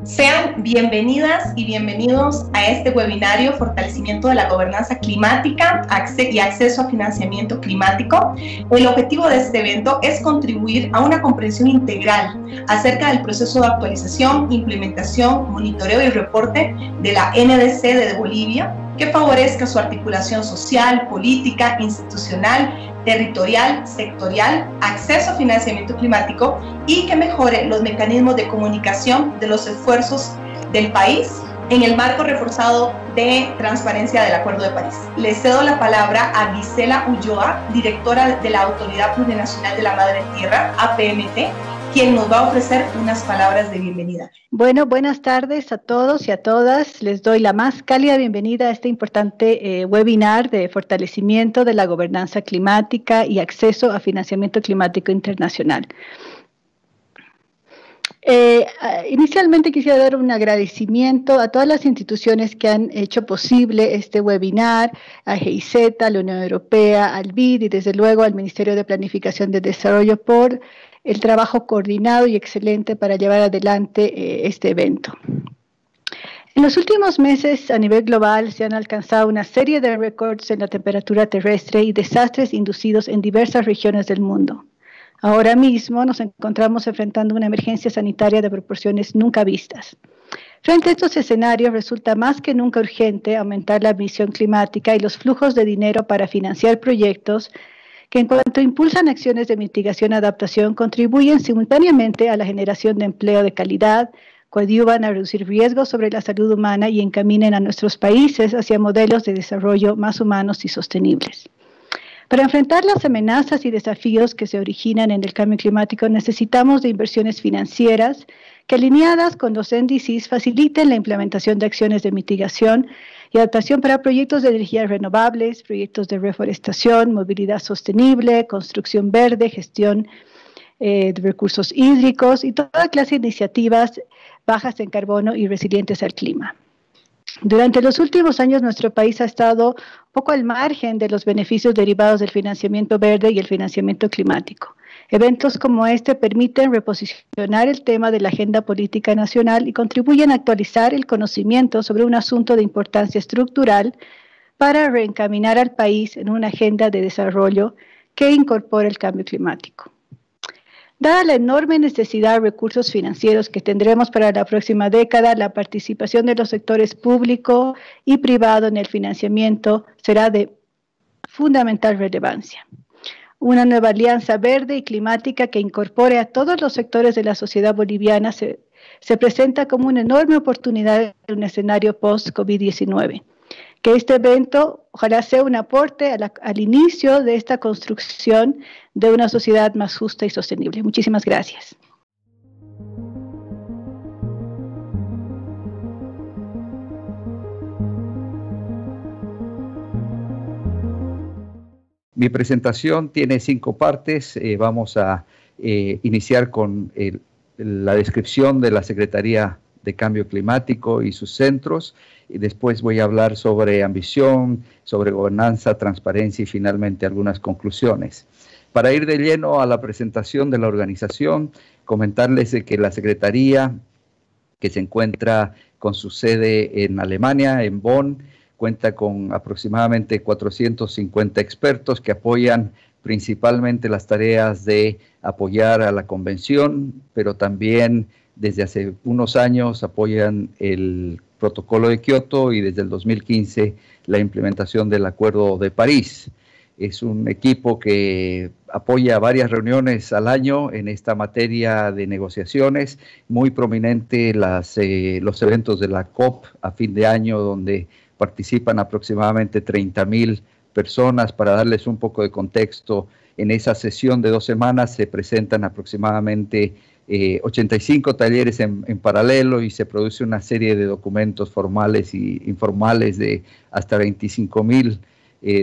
Sean bienvenidas y bienvenidos a este webinario Fortalecimiento de la Gobernanza Climática y Acceso a Financiamiento Climático. El objetivo de este evento es contribuir a una comprensión integral acerca del proceso de actualización, implementación, monitoreo y reporte de la NDC de Bolivia, que favorezca su articulación social, política, institucional, territorial, sectorial, acceso a financiamiento climático y que mejore los mecanismos de comunicación de los esfuerzos del país en el marco reforzado de transparencia del Acuerdo de París. Le cedo la palabra a Gisela Ulloa, directora de la Autoridad Plurinacional de la Madre Tierra, APMT, quien nos va a ofrecer unas palabras de bienvenida. Bueno, buenas tardes a todos y a todas. Les doy la más cálida bienvenida a este importante webinar de fortalecimiento de la gobernanza climática y acceso a financiamiento climático internacional. Inicialmente quisiera dar un agradecimiento a todas las instituciones que han hecho posible este webinar, a GIZ, a la Unión Europea, al BID y desde luego al Ministerio de Planificación de Desarrollo por el trabajo coordinado y excelente para llevar adelante este evento. En los últimos meses, a nivel global, se han alcanzado una serie de récords en la temperatura terrestre y desastres inducidos en diversas regiones del mundo. Ahora mismo nos encontramos enfrentando una emergencia sanitaria de proporciones nunca vistas. Frente a estos escenarios, resulta más que nunca urgente aumentar la ambición climática y los flujos de dinero para financiar proyectos que en cuanto impulsan acciones de mitigación y adaptación, contribuyen simultáneamente a la generación de empleo de calidad, coadyuvan a reducir riesgos sobre la salud humana y encaminen a nuestros países hacia modelos de desarrollo más humanos y sostenibles. Para enfrentar las amenazas y desafíos que se originan en el cambio climático, necesitamos de inversiones financieras que, alineadas con los NDCs, faciliten la implementación de acciones de mitigación y adaptación para proyectos de energías renovables, proyectos de reforestación, movilidad sostenible, construcción verde, gestión de recursos hídricos y toda clase de iniciativas bajas en carbono y resilientes al clima. Durante los últimos años, nuestro país ha estado un poco al margen de los beneficios derivados del financiamiento verde y el financiamiento climático. Eventos como este permiten reposicionar el tema de la agenda política nacional y contribuyen a actualizar el conocimiento sobre un asunto de importancia estructural para reencaminar al país en una agenda de desarrollo que incorpore el cambio climático. Dada la enorme necesidad de recursos financieros que tendremos para la próxima década, la participación de los sectores público y privado en el financiamiento será de fundamental relevancia. Una nueva alianza verde y climática que incorpore a todos los sectores de la sociedad boliviana se presenta como una enorme oportunidad en un escenario post-COVID-19. Que este evento ojalá sea un aporte al inicio de esta construcción de una sociedad más justa y sostenible. Muchísimas gracias. Mi presentación tiene 5 partes. Vamos a iniciar con la descripción de la Secretaría de Cambio Climático y sus centros. Y después voy a hablar sobre ambición, sobre gobernanza, transparencia y finalmente algunas conclusiones. Para ir de lleno a la presentación de la organización, comentarles de que la Secretaría, que se encuentra con su sede en Alemania, en Bonn, cuenta con aproximadamente 450 expertos que apoyan principalmente las tareas de apoyar a la convención, pero también desde hace unos años apoyan el Protocolo de Kioto y desde el 2015 la implementación del Acuerdo de París. Es un equipo que apoya varias reuniones al año en esta materia de negociaciones, muy prominente los eventos de la COP a fin de año, donde participan aproximadamente 30,000 personas. Para darles un poco de contexto, en esa sesión de 2 semanas se presentan aproximadamente 85 talleres en paralelo y se produce una serie de documentos formales y informales de hasta 25,000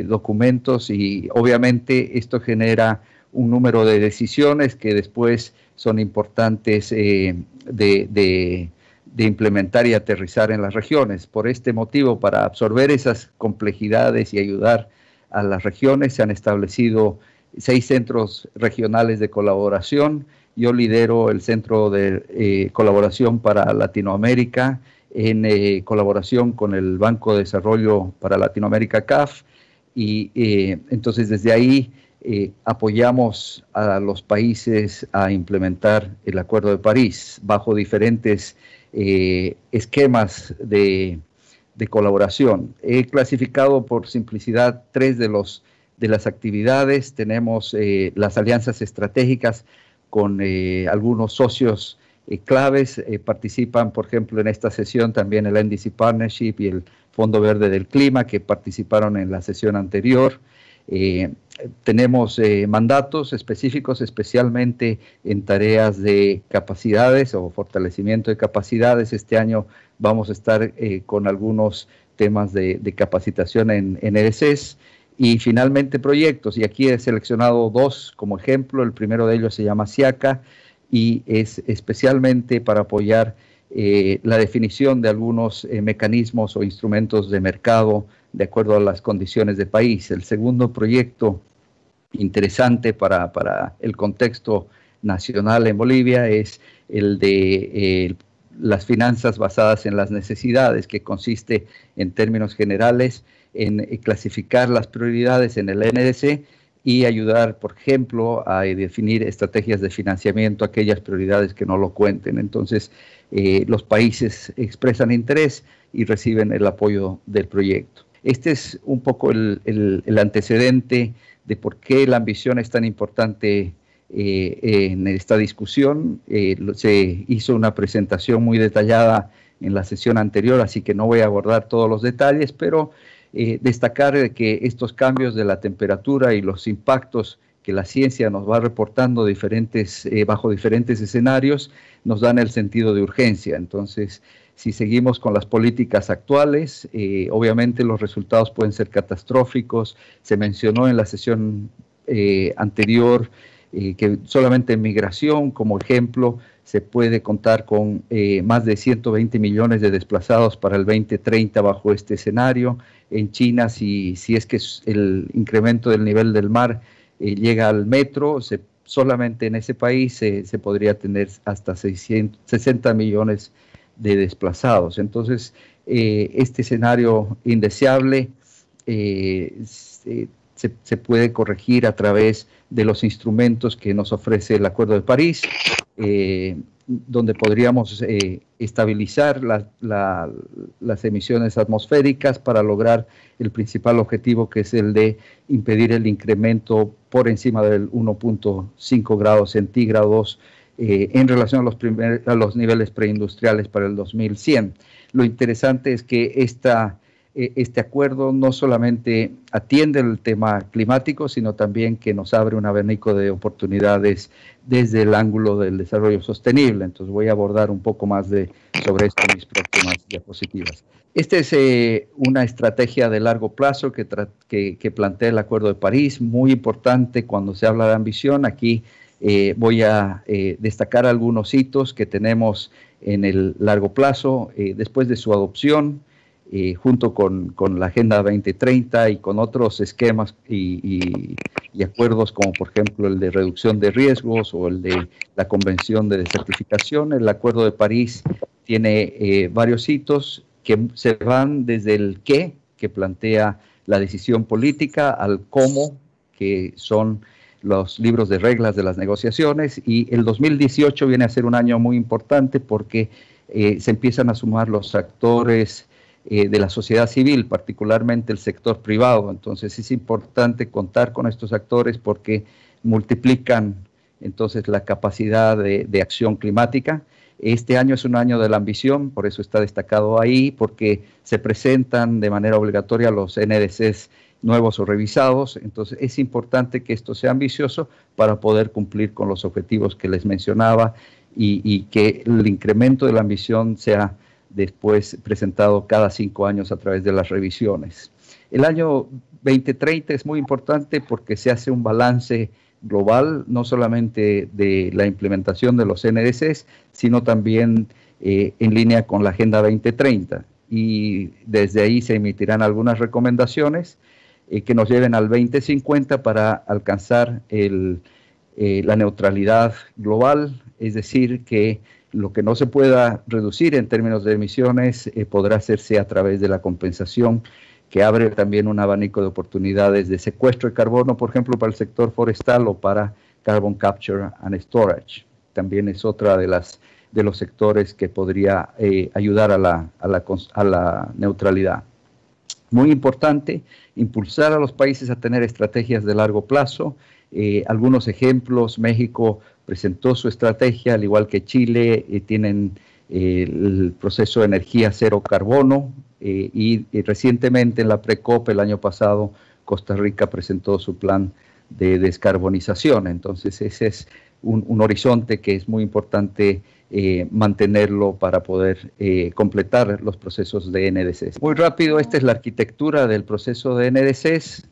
documentos, y obviamente esto genera un número de decisiones que después son importantes de implementar y aterrizar en las regiones. Por este motivo, para absorber esas complejidades y ayudar a las regiones, se han establecido 6 centros regionales de colaboración. Yo lidero el Centro de Colaboración para Latinoamérica en colaboración con el Banco de Desarrollo para Latinoamérica, CAF, y entonces desde ahí apoyamos a los países a implementar el Acuerdo de París bajo diferentes esquemas de colaboración. He clasificado por simplicidad 3 de las actividades. Tenemos las alianzas estratégicas con algunos socios claves. Participan, por ejemplo, en esta sesión también el NDC Partnership y el Fondo Verde del Clima, que participaron en la sesión anterior. Tenemos mandatos específicos, especialmente en tareas de capacidades o fortalecimiento de capacidades. Este año vamos a estar con algunos temas de capacitación en EDCs. Y finalmente proyectos, y aquí he seleccionado 2 como ejemplo. El primero de ellos se llama SIACA y es especialmente para apoyar la definición de algunos mecanismos o instrumentos de mercado de acuerdo a las condiciones de país. El segundo proyecto interesante para el contexto nacional en Bolivia es el de las finanzas basadas en las necesidades, que consiste en términos generales en clasificar las prioridades en el NDC y ayudar, por ejemplo, a definir estrategias de financiamiento a aquellas prioridades que no lo cuenten. Entonces, los países expresan interés y reciben el apoyo del proyecto. Este es un poco el antecedente de por qué la ambición es tan importante en esta discusión. Se hizo una presentación muy detallada en la sesión anterior, así que no voy a abordar todos los detalles, pero destacar que estos cambios de la temperatura y los impactos que la ciencia nos va reportando bajo diferentes escenarios nos dan el sentido de urgencia. Entonces, si seguimos con las políticas actuales, obviamente los resultados pueden ser catastróficos. Se mencionó en la sesión anterior que solamente en migración, como ejemplo, se puede contar con más de 120 millones de desplazados para el 2030 bajo este escenario. En China, si es que el incremento del nivel del mar llega al metro, solamente en ese país se podría tener hasta 60 millones de desplazados. Entonces, este escenario indeseable se puede corregir a través de los instrumentos que nos ofrece el Acuerdo de París, donde podríamos estabilizar las emisiones atmosféricas para lograr el principal objetivo, que es el de impedir el incremento por encima del 1.5 grados centígrados en relación a los niveles preindustriales para el 2100. Lo interesante es que este acuerdo no solamente atiende el tema climático, sino también que nos abre un abanico de oportunidades desde el ángulo del desarrollo sostenible. Entonces voy a abordar un poco más sobre esto en mis próximas diapositivas. Esta es una estrategia de largo plazo que plantea el Acuerdo de París, muy importante cuando se habla de ambición. Aquí voy a destacar algunos hitos que tenemos en el largo plazo después de su adopción, junto con la Agenda 2030 y con otros esquemas y acuerdos como por ejemplo el de reducción de riesgos o el de la Convención de Desertificación. El Acuerdo de París tiene varios hitos que se van desde el qué, que plantea la decisión política, al cómo, que son los libros de reglas de las negociaciones, y el 2018 viene a ser un año muy importante porque se empiezan a sumar los actores de la sociedad civil, particularmente el sector privado. Entonces es importante contar con estos actores porque multiplican entonces la capacidad de acción climática. Este año es un año de la ambición, por eso está destacado ahí, porque se presentan de manera obligatoria los NDCs nuevos o revisados. Entonces es importante que esto sea ambicioso para poder cumplir con los objetivos que les mencionaba y que el incremento de la ambición sea después presentado cada 5 años a través de las revisiones. El año 2030 es muy importante porque se hace un balance global, no solamente de la implementación de los NDCs, sino también en línea con la Agenda 2030. Y desde ahí se emitirán algunas recomendaciones. que nos lleven al 2050 para alcanzar la neutralidad global, es decir, que lo que no se pueda reducir en términos de emisiones podrá hacerse a través de la compensación, que abre también un abanico de oportunidades de secuestro de carbono, por ejemplo, para el sector forestal o para carbon capture and storage. También es otra de los sectores que podría ayudar a la neutralidad. Muy importante, impulsar a los países a tener estrategias de largo plazo. Algunos ejemplos: México presentó su estrategia, al igual que Chile, tienen el proceso de energía cero carbono, y recientemente en la Pre-COP el año pasado Costa Rica presentó su plan de descarbonización. Entonces ese es un horizonte que es muy importante mantenerlo para poder completar los procesos de NDCs. Muy rápido, esta es la arquitectura del proceso de NDCs.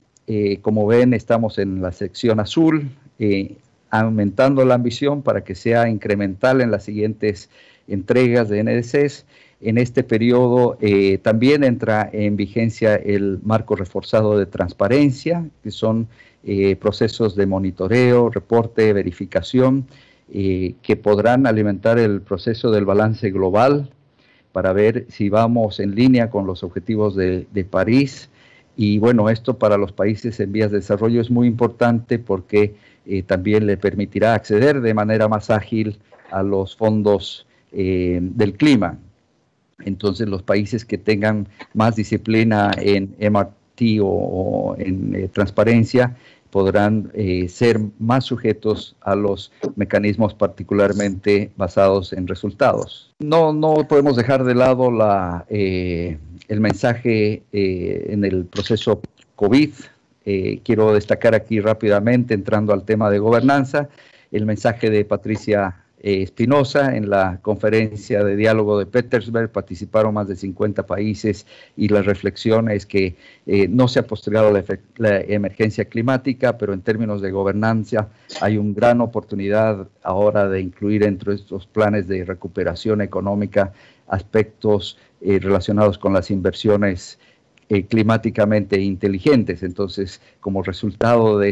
Como ven, estamos en la sección azul, aumentando la ambición para que sea incremental en las siguientes entregas de NDCs. En este periodo también entra en vigencia el marco reforzado de transparencia, que son procesos de monitoreo, reporte, verificación, que podrán alimentar el proceso del balance global para ver si vamos en línea con los objetivos de París. Y bueno, esto para los países en vías de desarrollo es muy importante porque también le permitirá acceder de manera más ágil a los fondos del clima. Entonces los países que tengan más disciplina en MRT o en transparencia podrán ser más sujetos a los mecanismos particularmente basados en resultados. No podemos dejar de lado el mensaje en el proceso COVID. Quiero destacar aquí rápidamente, entrando al tema de gobernanza, el mensaje de Patricia Espinosa. En la conferencia de diálogo de Petersburg participaron más de 50 países y la reflexión es que no se ha postergado la emergencia climática, pero en términos de gobernanza hay una gran oportunidad ahora de incluir entre estos planes de recuperación económica aspectos relacionados con las inversiones climáticamente inteligentes. Entonces, como resultado de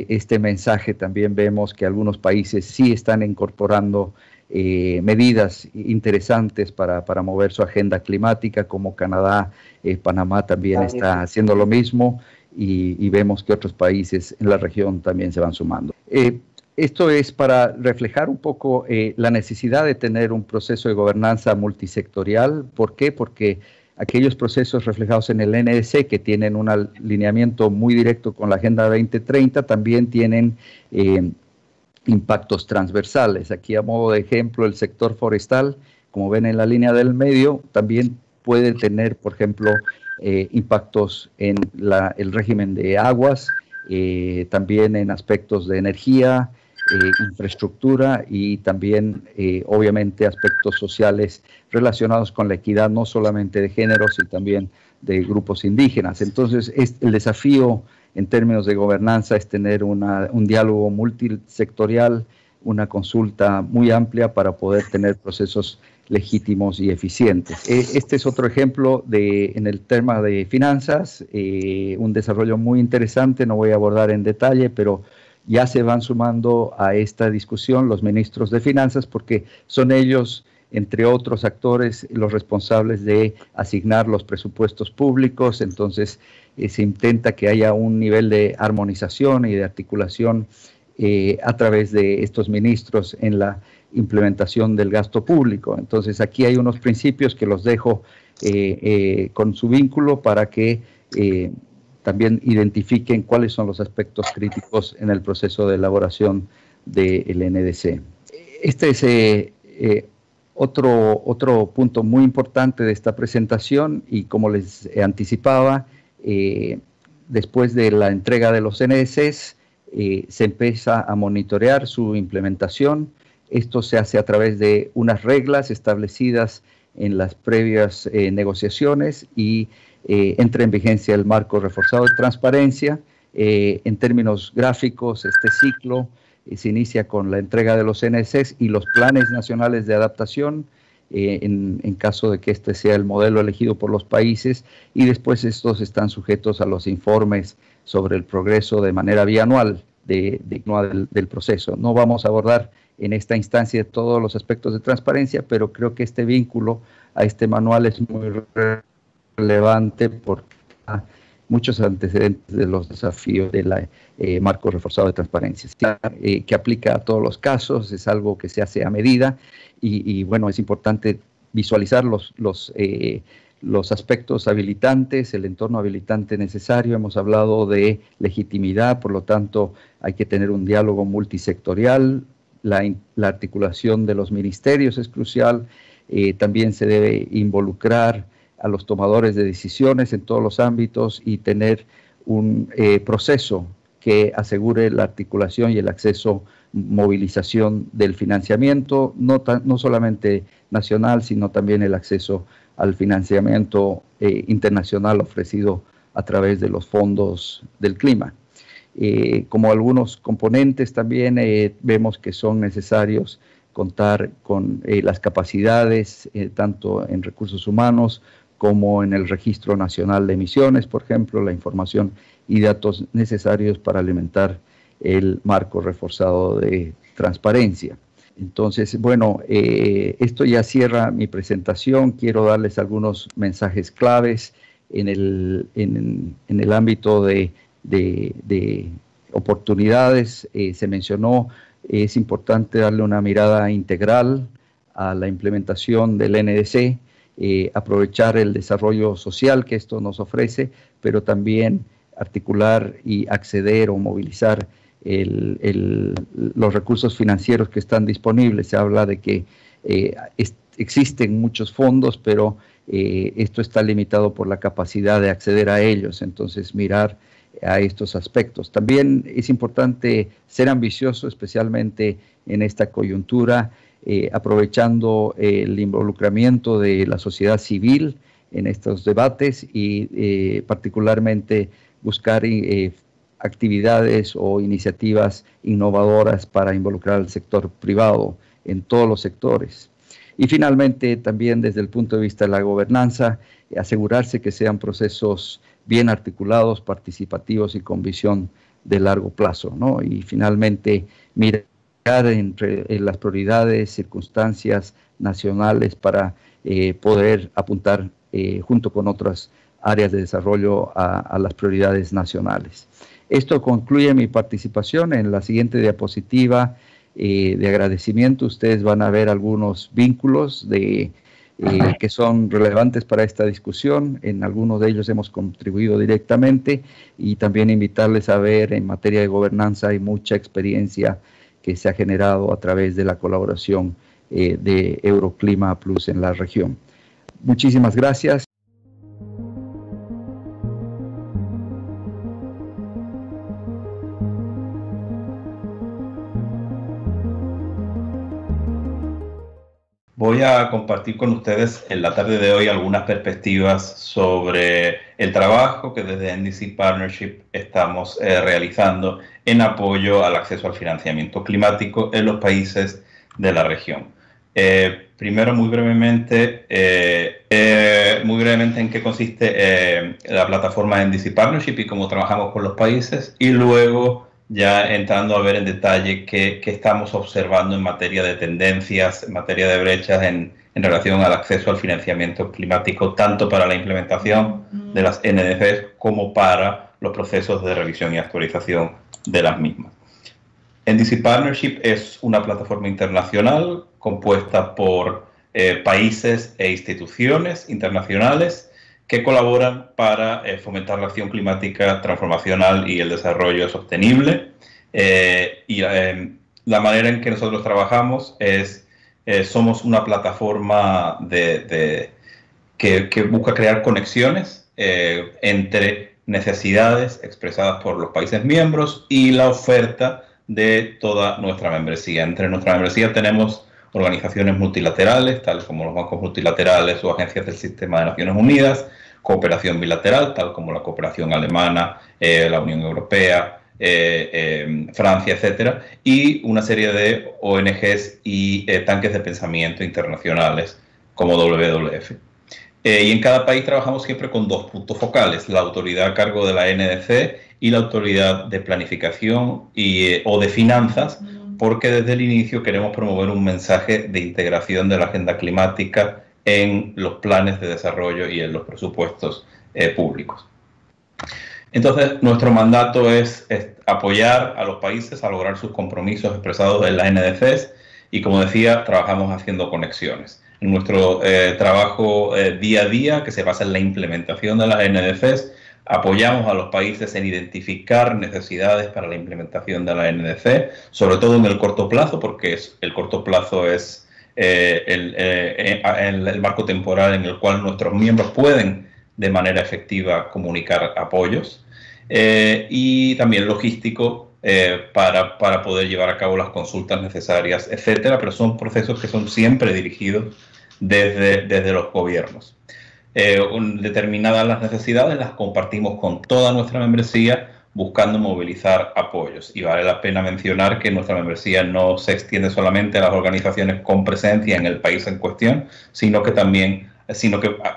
este mensaje, también vemos que algunos países sí están incorporando medidas interesantes para mover su agenda climática, como Canadá. Panamá también está haciendo lo mismo, y vemos que otros países en la región también se van sumando. Esto es para reflejar un poco la necesidad de tener un proceso de gobernanza multisectorial. ¿Por qué? Porque aquellos procesos reflejados en el NDC que tienen un alineamiento muy directo con la Agenda 2030 también tienen impactos transversales. Aquí, a modo de ejemplo, el sector forestal, como ven en la línea del medio, también puede tener, por ejemplo, impactos en el régimen de aguas, también en aspectos de energía, infraestructura y también, obviamente, aspectos sociales relacionados con la equidad, no solamente de género, sino también de grupos indígenas. Entonces, el desafío en términos de gobernanza es tener un diálogo multisectorial, una consulta muy amplia para poder tener procesos legítimos y eficientes. Este es otro ejemplo en el tema de finanzas, un desarrollo muy interesante. No voy a abordar en detalle, pero ya se van sumando a esta discusión los ministros de finanzas, porque son ellos, entre otros actores, los responsables de asignar los presupuestos públicos. Entonces se intenta que haya un nivel de armonización y de articulación a través de estos ministros en la implementación del gasto público. Entonces aquí hay unos principios que los dejo con su vínculo para que también identifiquen cuáles son los aspectos críticos en el proceso de elaboración del NDC. Este es otro punto muy importante de esta presentación, y como les anticipaba, después de la entrega de los NDCs, se empieza a monitorear su implementación. Esto se hace a través de unas reglas establecidas en las previas negociaciones, y entra en vigencia el marco reforzado de transparencia. En términos gráficos, este ciclo se inicia con la entrega de los NDCs y los planes nacionales de adaptación, en caso de que este sea el modelo elegido por los países, y después estos están sujetos a los informes sobre el progreso de manera bianual del proceso. No vamos a abordar en esta instancia todos los aspectos de transparencia, pero creo que este vínculo a este manual es muy relevante porque muchos antecedentes de los desafíos del marco reforzado de transparencia, que aplica a todos los casos, es algo que se hace a medida y bueno, es importante visualizar los aspectos habilitantes, el entorno habilitante necesario. Hemos hablado de legitimidad, por lo tanto hay que tener un diálogo multisectorial, la articulación de los ministerios es crucial, también se debe involucrar a los tomadores de decisiones en todos los ámbitos y tener un proceso que asegure la articulación y el acceso, movilización del financiamiento, no solamente nacional, sino también el acceso al financiamiento internacional ofrecido a través de los fondos del clima. Como algunos componentes también vemos que son necesarios contar con las capacidades, tanto en recursos humanos como en el Registro Nacional de Emisiones, por ejemplo, la información y datos necesarios para alimentar el marco reforzado de transparencia. Entonces, bueno, esto ya cierra mi presentación. Quiero darles algunos mensajes claves en el ámbito de oportunidades. Se mencionó, es importante darle una mirada integral a la implementación del NDC, aprovechar el desarrollo social que esto nos ofrece, pero también articular y acceder o movilizar los recursos financieros que están disponibles. Se habla de que existen muchos fondos, pero esto está limitado por la capacidad de acceder a ellos, entonces mirar a estos aspectos. También es importante ser ambicioso, especialmente en esta coyuntura, aprovechando el involucramiento de la sociedad civil en estos debates y particularmente buscar actividades o iniciativas innovadoras para involucrar al sector privado en todos los sectores. Y finalmente, también desde el punto de vista de la gobernanza, asegurarse que sean procesos bien articulados, participativos y con visión de largo plazo, ¿no? Y finalmente, mirar entre las prioridades, circunstancias nacionales para poder apuntar junto con otras áreas de desarrollo a las prioridades nacionales. Esto concluye mi participación. En la siguiente diapositiva de agradecimiento, ustedes van a ver algunos vínculos que son relevantes para esta discusión. En algunos de ellos hemos contribuido directamente y también invitarles a ver en materia de gobernanza hay mucha experiencia que se ha generado a través de la colaboración de Euroclima Plus en la región. Muchísimas gracias. Voy a compartir con ustedes en la tarde de hoy algunas perspectivas sobre el trabajo que desde NDC Partnership estamos realizando en apoyo al acceso al financiamiento climático en los países de la región. Primero, muy brevemente, en qué consiste la plataforma NDC Partnership y cómo trabajamos con los países, y luego ya entrando a ver en detalle qué estamos observando en materia de tendencias, en materia de brechas en relación al acceso al financiamiento climático, tanto para la implementación de las NDCs como para los procesos de revisión y actualización de las mismas. NDC Partnership es una plataforma internacional compuesta por países e instituciones internacionales que colaboran para fomentar la acción climática transformacional y el desarrollo sostenible. La manera en que nosotros trabajamos es, somos una plataforma que busca crear conexiones entre necesidades expresadas por los países miembros y la oferta de toda nuestra membresía. Entre nuestra membresía tenemos organizaciones multilaterales, tales como los bancos multilaterales o agencias del Sistema de Naciones Unidas, cooperación bilateral, tal como la cooperación alemana, la Unión Europea, Francia, etcétera, y una serie de ONGs y tanques de pensamiento internacionales como WWF. Y en cada país trabajamos siempre con dos puntos focales, la autoridad a cargo de la NDC y la autoridad de planificación o de finanzas, porque desde el inicio queremos promover un mensaje de integración de la agenda climática en los planes de desarrollo y en los presupuestos públicos. Entonces, nuestro mandato es apoyar a los países a lograr sus compromisos expresados en las NDCs y, como decía, trabajamos haciendo conexiones. En nuestro trabajo día a día, que se basa en la implementación de las NDCs, apoyamos a los países en identificar necesidades para la implementación de la NDC, sobre todo en el corto plazo, porque el corto plazo es el marco temporal en el cual nuestros miembros pueden de manera efectiva comunicar apoyos, y también logístico para poder llevar a cabo las consultas necesarias, etcétera, pero son procesos que son siempre dirigidos desde los gobiernos. Determinadas las necesidades las compartimos con toda nuestra membresía buscando movilizar apoyos, y vale la pena mencionar que nuestra membresía no se extiende solamente a las organizaciones con presencia en el país en cuestión, sino que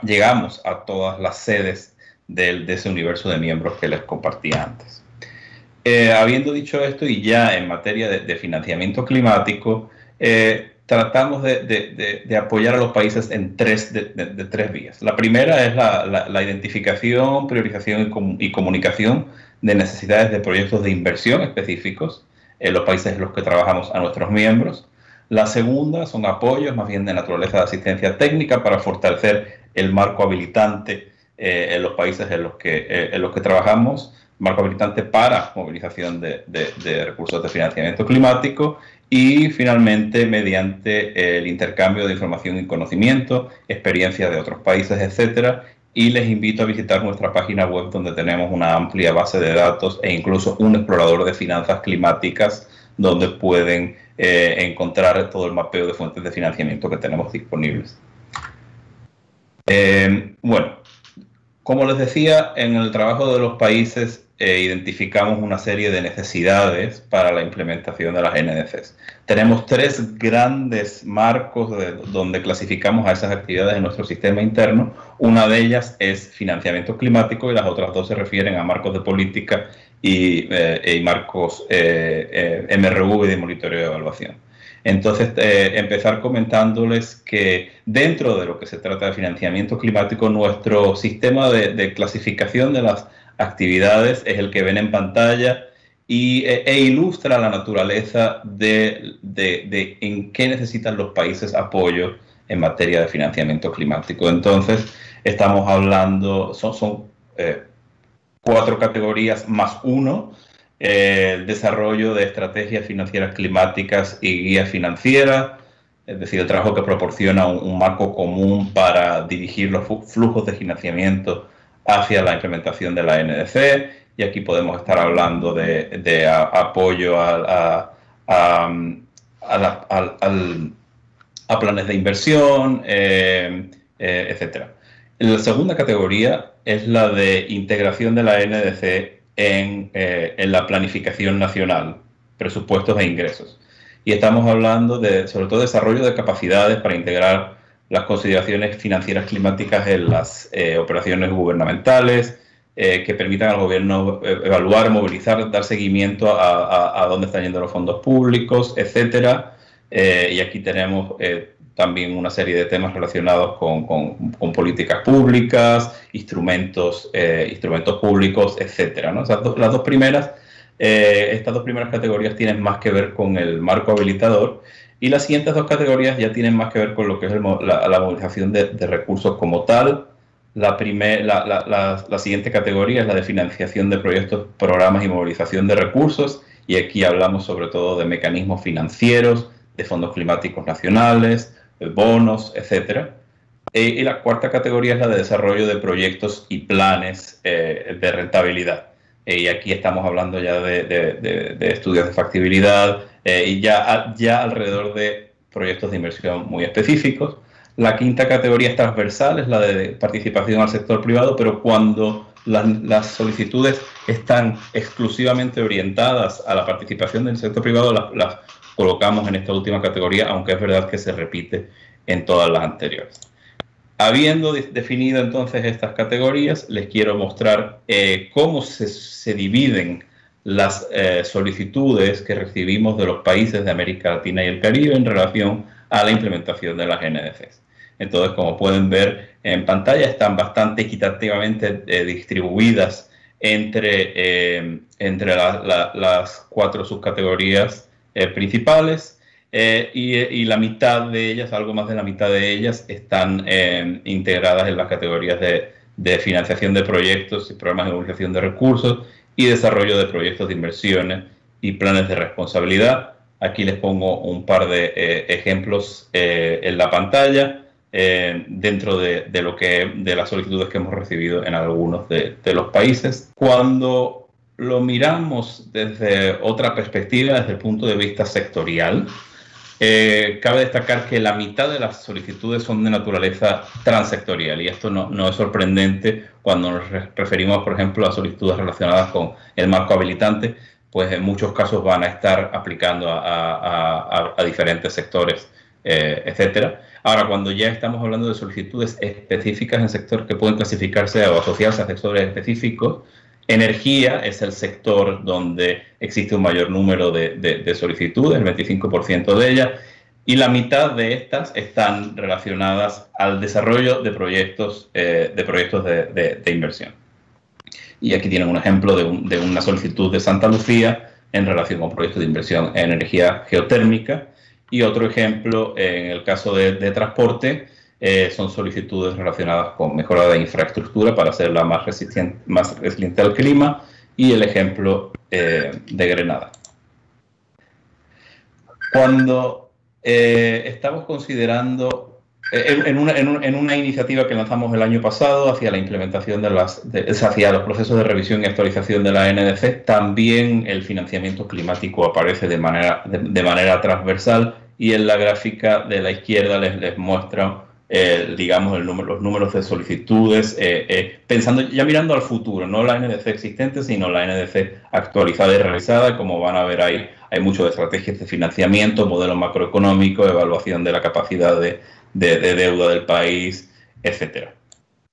llegamos a todas las sedes de ese universo de miembros que les compartí antes. Habiendo dicho esto, y ya en materia de financiamiento climático, tratamos de apoyar a los países en tres vías. La primera es la identificación, priorización y comunicación de necesidades de proyectos de inversión específicos en los países en los que trabajamos a nuestros miembros. La segunda son apoyos más bien de naturaleza de asistencia técnica para fortalecer el marco habilitante en los países en los que trabajamos, marco habilitante para movilización de recursos de financiamiento climático, y finalmente mediante el intercambio de información y conocimiento, experiencia de otros países, etcétera. Y les invito a visitar nuestra página web, donde tenemos una amplia base de datos e incluso un explorador de finanzas climáticas, donde pueden encontrar todo el mapeo de fuentes de financiamiento que tenemos disponibles. Bueno, como les decía, en el trabajo de los países identificamos una serie de necesidades para la implementación de las NDCs. Tenemos tres grandes marcos donde clasificamos a esas actividades en nuestro sistema interno. Una de ellas es financiamiento climático y las otras dos se refieren a marcos de política y marcos MRV de monitoreo y evaluación. Entonces, empezar comentándoles que dentro de lo que se trata de financiamiento climático, nuestro sistema de clasificación de las actividades es el que ven en pantalla e ilustra la naturaleza de en qué necesitan los países apoyo en materia de financiamiento climático. Entonces, estamos hablando, son 4 categorías más 1, el desarrollo de estrategias financieras climáticas y guías financieras, es decir, el trabajo que proporciona un marco común para dirigir los flujos de financiamiento hacia la implementación de la NDC, y aquí podemos estar hablando de apoyo a planes de inversión, etc. La segunda categoría es la de integración de la NDC en la planificación nacional, presupuestos e ingresos. Y estamos hablando sobre todo de desarrollo de capacidades para integrar las consideraciones financieras climáticas en las operaciones gubernamentales, que permitan al gobierno evaluar, movilizar, dar seguimiento a dónde están yendo los fondos públicos, etcétera. Y aquí tenemos también una serie de temas relacionados con políticas públicas, instrumentos públicos, etcétera, ¿no? O sea, estas dos primeras categorías tienen más que ver con el marco habilitador, y las siguientes 2 categorías ya tienen más que ver con lo que es la movilización de recursos como tal. La siguiente categoría es la de financiación de proyectos, programas y movilización de recursos, y aquí hablamos sobre todo de mecanismos financieros, de fondos climáticos nacionales, bonos, etc. Y la cuarta categoría es la de desarrollo de proyectos y planes de rentabilidad. Y aquí estamos hablando ya de estudios de factibilidad y ya alrededor de proyectos de inversión muy específicos. La quinta categoría es transversal, es la de participación al sector privado, pero cuando las solicitudes están exclusivamente orientadas a la participación del sector privado, las colocamos en esta última categoría, aunque es verdad que se repite en todas las anteriores. Habiendo definido entonces estas categorías, les quiero mostrar cómo se dividen las solicitudes que recibimos de los países de América Latina y el Caribe en relación a la implementación de las NDCs. Entonces, como pueden ver en pantalla, están bastante equitativamente distribuidas entre las 4 subcategorías principales. Y la mitad de ellas, algo más de la mitad de ellas, están integradas en las categorías de financiación de proyectos y programas de movilización de recursos y desarrollo de proyectos de inversiones y planes de responsabilidad. Aquí les pongo un par de ejemplos en la pantalla dentro de las solicitudes que hemos recibido en algunos de los países. Cuando lo miramos desde otra perspectiva, desde el punto de vista sectorial, cabe destacar que la mitad de las solicitudes son de naturaleza transsectorial, y esto no es sorprendente cuando nos referimos, por ejemplo, a solicitudes relacionadas con el marco habilitante, pues en muchos casos van a estar aplicando a diferentes sectores, etcétera. Ahora, cuando ya estamos hablando de solicitudes específicas en sector que pueden clasificarse o asociarse a sectores específicos, energía es el sector donde existe un mayor número de solicitudes, el 25% de ellas, y la mitad de estas están relacionadas al desarrollo de proyectos de inversión. Y aquí tienen un ejemplo de una solicitud de Santa Lucía en relación con proyectos de inversión en energía geotérmica, y otro ejemplo en el caso de transporte. Son solicitudes relacionadas con mejora de infraestructura para hacerla más resiliente al clima, y el ejemplo de Grenada. Cuando estamos considerando, en una iniciativa que lanzamos el año pasado hacia la implementación hacia los procesos de revisión y actualización de la NDC, también el financiamiento climático aparece de manera transversal, y en la gráfica de la izquierda les muestra digamos, los números de solicitudes, pensando, ya mirando al futuro, no la NDC existente, sino la NDC actualizada y realizada. Como van a ver ahí, hay mucho de estrategias de financiamiento, modelo macroeconómico, evaluación de la capacidad de deuda del país, etc.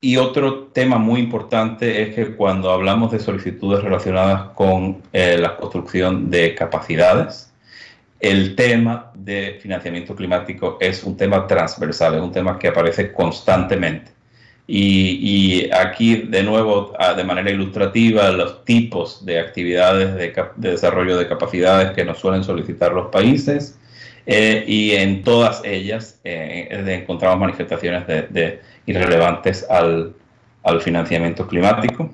Y otro tema muy importante es que cuando hablamos de solicitudes relacionadas con la construcción de capacidades, el tema de financiamiento climático es un tema transversal, es un tema que aparece constantemente. Y aquí, de nuevo, de manera ilustrativa, los tipos de actividades de desarrollo de capacidades que nos suelen solicitar los países, y en todas ellas encontramos manifestaciones irrelevantes al financiamiento climático.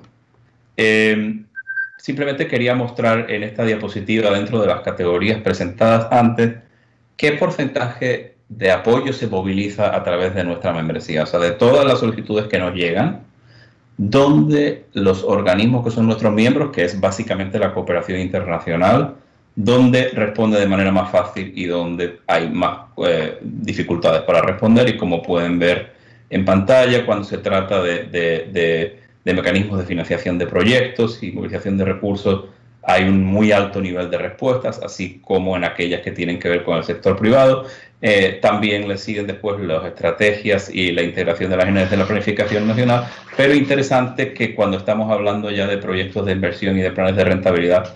Simplemente quería mostrar en esta diapositiva, dentro de las categorías presentadas antes, qué porcentaje de apoyo se moviliza a través de nuestra membresía. O sea, de todas las solicitudes que nos llegan, donde los organismos que son nuestros miembros, que es básicamente la cooperación internacional, donde responde de manera más fácil y donde hay más dificultades para responder. Y como pueden ver en pantalla, cuando se trata de mecanismos de financiación de proyectos y movilización de recursos, hay un muy alto nivel de respuestas, así como en aquellas que tienen que ver con el sector privado. También le siguen después las estrategias y la integración de las NDC de la planificación nacional, pero interesante que cuando estamos hablando ya de proyectos de inversión y de planes de rentabilidad,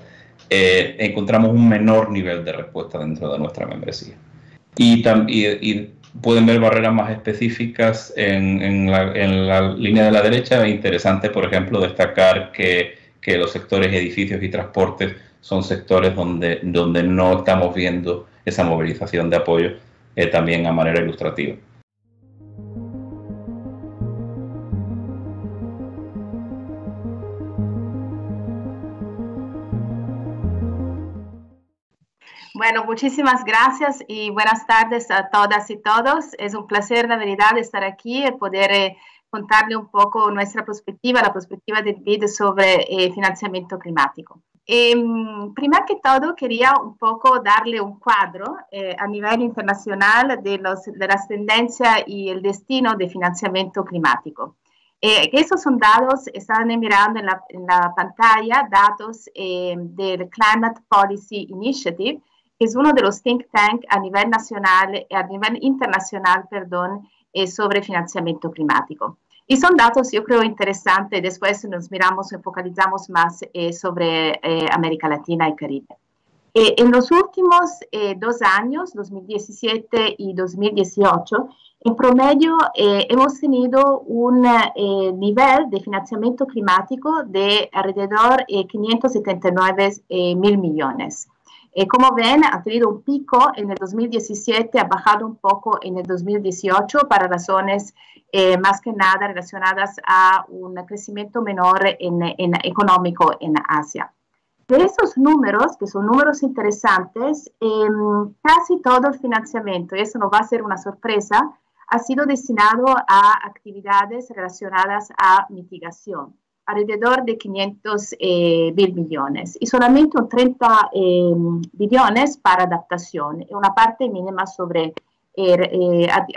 encontramos un menor nivel de respuesta dentro de nuestra membresía. Y pueden ver barreras más específicas en la línea de la derecha. Es interesante, por ejemplo, destacar que los sectores edificios y transportes son sectores donde no estamos viendo esa movilización de apoyo, también a manera ilustrativa. Bueno, muchísimas gracias y buenas tardes a todas y todos. Es un placer, la verdad, estar aquí y poder contarle un poco nuestra perspectiva, la perspectiva del BID sobre financiamiento climático. Primero que todo, quería un poco darle un cuadro a nivel internacional de las tendencias y el destino de financiamiento climático. Estos son datos, están mirando en la pantalla, datos del Climate Policy Initiative, que es uno de los think tanks a nivel nacional, a nivel internacional, perdón, sobre financiamiento climático. Y son datos, yo creo, interesantes. Después nos focalizamos más sobre América Latina y Caribe. En los últimos 2 años, 2017 y 2018, en promedio hemos tenido un nivel de financiamiento climático de alrededor 579 mil millones. Como ven, ha tenido un pico en el 2017, ha bajado un poco en el 2018 para razones más que nada relacionadas a un crecimiento menor económico en Asia. De esos números, que son números interesantes, casi todo el financiamiento, y eso no va a ser una sorpresa, ha sido destinado a actividades relacionadas a mitigación, alrededor de 500 mil millones, y solamente un 30 billones para adaptación, y una parte mínima sobre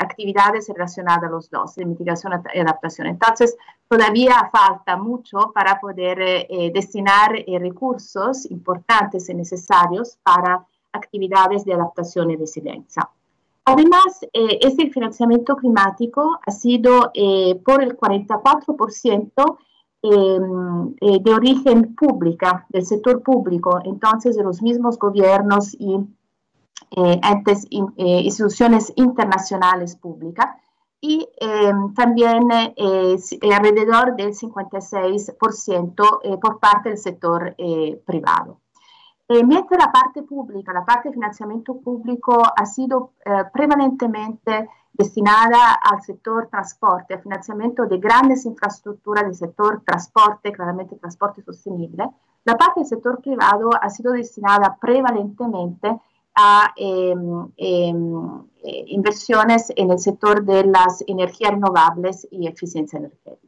actividades relacionadas a los dos, de mitigación y adaptación. Entonces, todavía falta mucho para poder destinar recursos importantes y necesarios para actividades de adaptación y resiliencia. Además, este financiamiento climático ha sido por el 44% de origen pública, del sector público, entonces de los mismos gobiernos y entes, instituciones internacionales públicas, y también alrededor del 56% por parte del sector privado. Mientras la parte pública, la parte de financiamiento público ha sido prevalentemente destinada al sector transporte, al financiamiento de grandes infraestructuras del sector transporte, claramente transporte sostenible, la parte del sector privado ha sido destinada prevalentemente a inversiones en el sector de las energías renovables y eficiencia energética.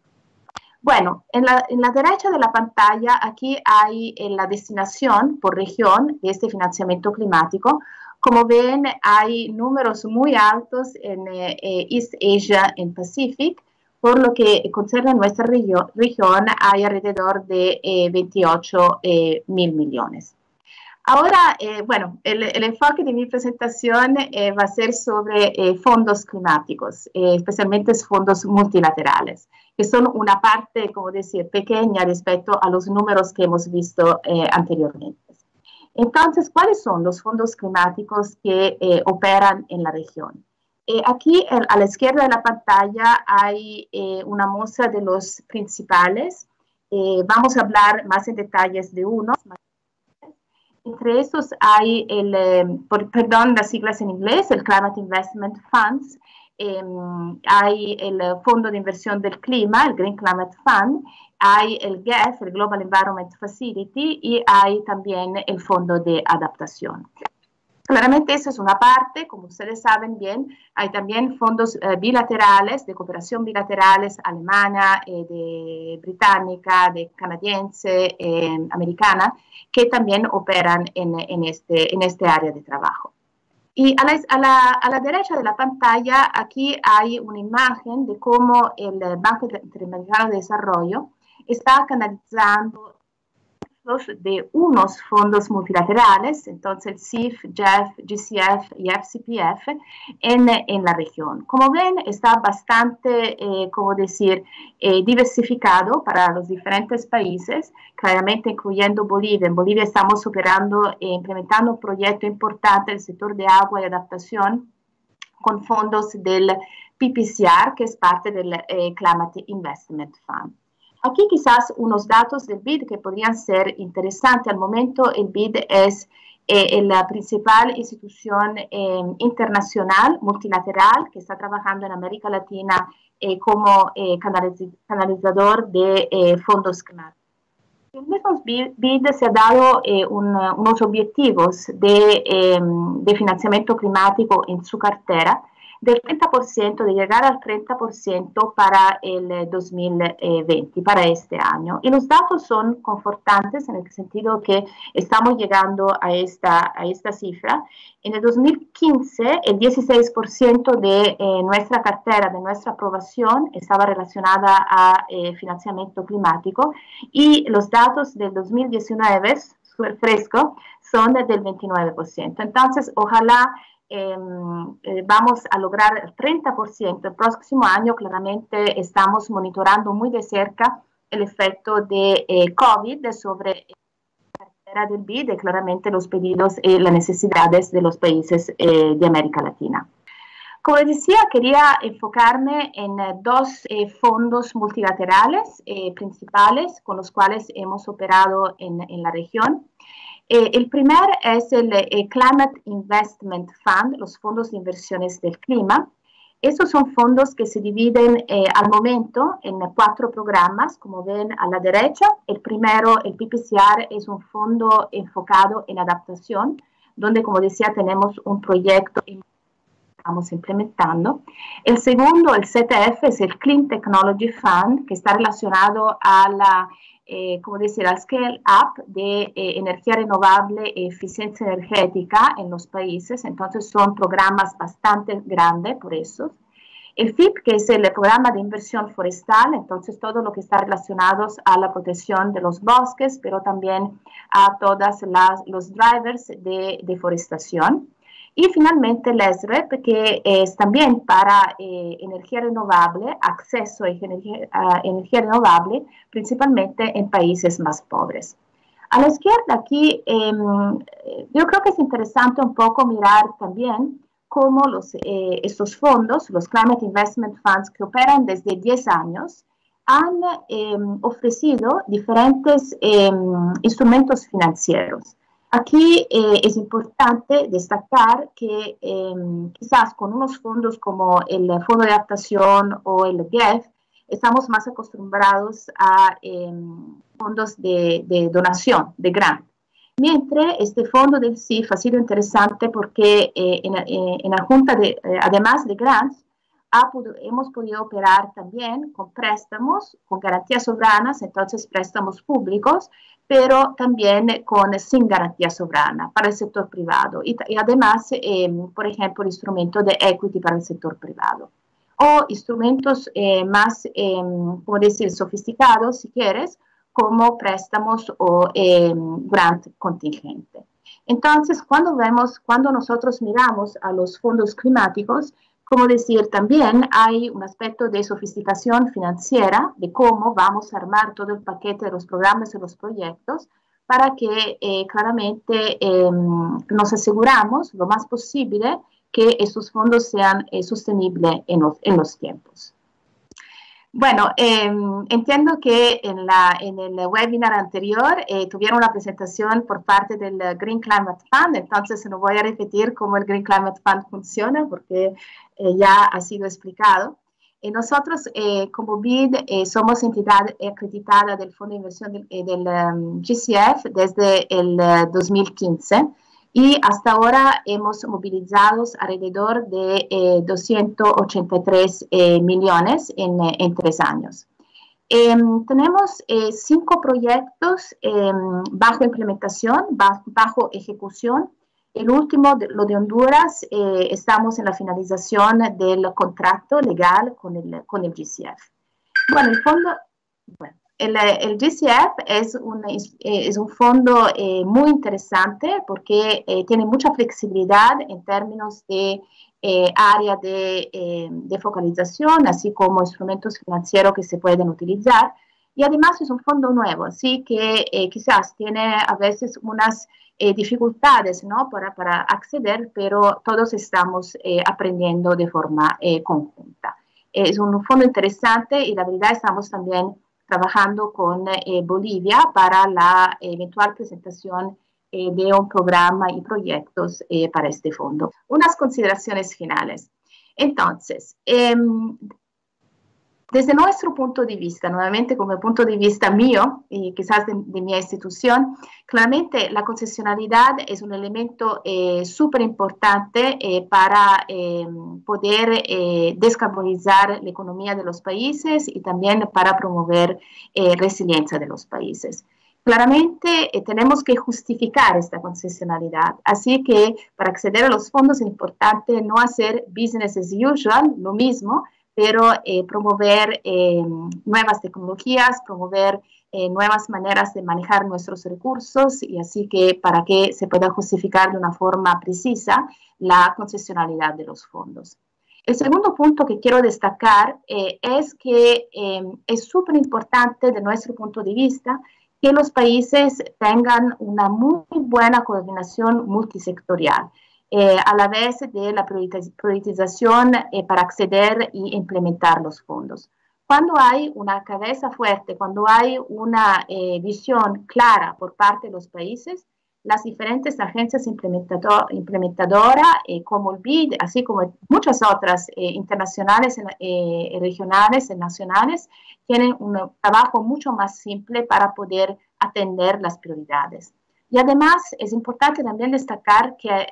Bueno, en la derecha de la pantalla aquí hay la destinación por región de este financiamiento climático. Como ven, hay números muy altos en East Asia y Pacific, por lo que concerne a nuestra región hay alrededor de 28 mil millones. Ahora, bueno, el enfoque de mi presentación va a ser sobre fondos climáticos, especialmente fondos multilaterales, que son una parte, como decir, pequeña respecto a los números que hemos visto anteriormente. Entonces, ¿cuáles son los fondos climáticos que operan en la región? Aquí, a la izquierda de la pantalla, hay una muestra de los principales. Vamos a hablar más en detalles de unos. Entre estos hay las siglas en inglés, el Climate Investment Funds, hay el Fondo de Inversión del Clima, el Green Climate Fund, hay el GEF, el Global Environment Facility, y hay también el Fondo de Adaptación. Claramente eso es una parte, como ustedes saben bien, hay también fondos bilaterales, de cooperación bilaterales, alemana, de británica, de canadiense, americana, que también operan en este área de trabajo. Y a la derecha de la pantalla, aquí hay una imagen de cómo el Banco Interamericano de Desarrollo está canalizando de unos fondos multilaterales, entonces el CIF, GEF, GCF y FCPF, en la región. Como ven, está bastante, diversificado para los diferentes países, claramente incluyendo Bolivia. En Bolivia estamos operando e implementando un proyecto importante del sector de agua y adaptación con fondos del PPCR, que es parte del Climate Investment Fund. Aquí quizás unos datos del BID que podrían ser interesantes. Al momento el BID es la principal institución internacional, multilateral, que está trabajando en América Latina como canalizador de fondos climáticos. En estos BID se ha dado unos objetivos de financiamiento climático en su cartera, del 30%, de llegar al 30% para el 2020, para este año. Y los datos son confortantes en el sentido que estamos llegando a esta cifra. En el 2015, el 16% de nuestra cartera, de nuestra aprobación, estaba relacionada a financiamiento climático, y los datos del 2019 fresco son del 29%. Entonces, ojalá vamos a lograr el 30% el próximo año. Claramente estamos monitorando muy de cerca el efecto de COVID sobre la cartera del BID y claramente los pedidos y las necesidades de los países de América Latina. Como decía, quería enfocarme en dos fondos multilaterales principales con los cuales hemos operado en la región. El primer es el Climate Investment Fund, los fondos de inversiones del clima. Estos son fondos que se dividen al momento en 4 programas, como ven a la derecha. El primero, el PPCR, es un fondo enfocado en adaptación, donde, como decía, tenemos un proyecto que estamos implementando. El segundo, el CTF, es el Clean Technology Fund, que está relacionado a la como decir, al scale up de energía renovable e eficiencia energética en los países. Entonces son programas bastante grandes por eso. El FIP, que es el programa de inversión forestal, entonces todo lo que está relacionado a la protección de los bosques, pero también a todos los drivers de deforestación. Y finalmente el SREP, que es también para energía renovable, acceso a energía renovable, principalmente en países más pobres. A la izquierda aquí, yo creo que es interesante un poco mirar también cómo estos fondos, los Climate Investment Funds, que operan desde 10 años, han ofrecido diferentes instrumentos financieros. Aquí es importante destacar que quizás con unos fondos como el Fondo de Adaptación o el GEF, estamos más acostumbrados a fondos de donación, de grant. Mientras este fondo del CIF ha sido interesante porque en la Junta, además de grants, hemos podido operar también con préstamos, con garantías soberanas, entonces préstamos públicos, pero también sin garantía soberana para el sector privado. Y además, por ejemplo, el instrumento de equity para el sector privado. O instrumentos más, como decir, sofisticados, si quieres, como préstamos o grant contingente. Entonces, cuando nosotros miramos a los fondos climáticos, como decir, también hay un aspecto de sofisticación financiera, de cómo vamos a armar todo el paquete de los programas y los proyectos para que claramente nos aseguramos lo más posible que estos fondos sean sostenibles en los tiempos. Bueno, entiendo que en el webinar anterior tuvieron una presentación por parte del Green Climate Fund, entonces no voy a repetir cómo el Green Climate Fund funciona porque ya ha sido explicado. Nosotros como BID somos entidad acreditada del Fondo de Inversión del GCF desde el 2015. Y hasta ahora hemos movilizado alrededor de 283 millones en 3 años. Tenemos 5 proyectos bajo implementación, bajo ejecución. El último, lo de Honduras, estamos en la finalización del contrato legal con el GCF. Bueno, el fondo... Bueno, el GCF es un fondo muy interesante porque tiene mucha flexibilidad en términos de área de focalización, así como instrumentos financieros que se pueden utilizar. Y además es un fondo nuevo, así que quizás tiene a veces unas dificultades, ¿no? para acceder, pero todos estamos aprendiendo de forma conjunta. Es un fondo interesante y la verdad estamos también trabajando con Bolivia para la eventual presentación de un programa y proyectos para este fondo. Unas consideraciones finales. Entonces, desde nuestro punto de vista, nuevamente como el punto de vista mío y quizás de mi institución, claramente la concesionalidad es un elemento súper importante para poder descarbonizar la economía de los países y también para promover resiliencia de los países. Claramente tenemos que justificar esta concesionalidad, así que para acceder a los fondos es importante no hacer business as usual, lo mismo, pero promover nuevas tecnologías, promover nuevas maneras de manejar nuestros recursos y así que para que se pueda justificar de una forma precisa la concesionalidad de los fondos. El segundo punto que quiero destacar es que es súper importante de nuestro punto de vista que los países tengan una muy buena coordinación multisectorial, a la vez de la priorización para acceder e implementar los fondos. Cuando hay una cabeza fuerte, cuando hay una visión clara por parte de los países, las diferentes agencias implementadoras, como el BID, así como muchas otras internacionales, regionales y nacionales, tienen un trabajo mucho más simple para poder atender las prioridades. Y además es importante también destacar que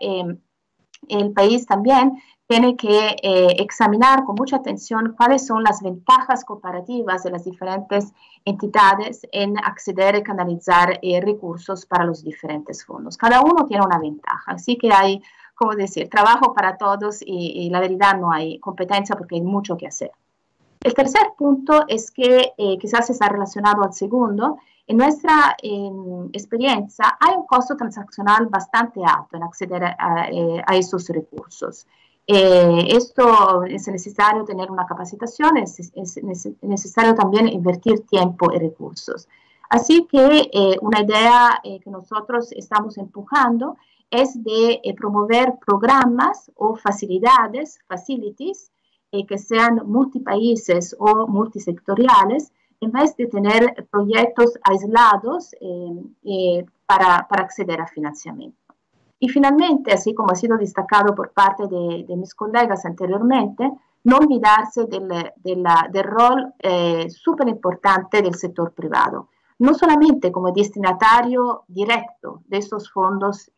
el país también tiene que examinar con mucha atención cuáles son las ventajas comparativas de las diferentes entidades en acceder y canalizar recursos para los diferentes fondos. Cada uno tiene una ventaja, así que hay, como decir, trabajo para todos y la verdad no hay competencia porque hay mucho que hacer. El tercer punto es que quizás está relacionado al segundo. En nuestra experiencia hay un costo transaccional bastante alto en acceder a esos recursos. Esto es necesario tener una capacitación, es necesario también invertir tiempo y recursos. Así que una idea que nosotros estamos empujando es de promover programas o facilities, que sean multipaíses o multisectoriales, en vez de tener proyectos aislados para acceder a financiamiento. Y finalmente, así como ha sido destacado por parte de mis colegas anteriormente, no olvidarse del rol súper importante del sector privado, no solamente como destinatario directo de estos fondos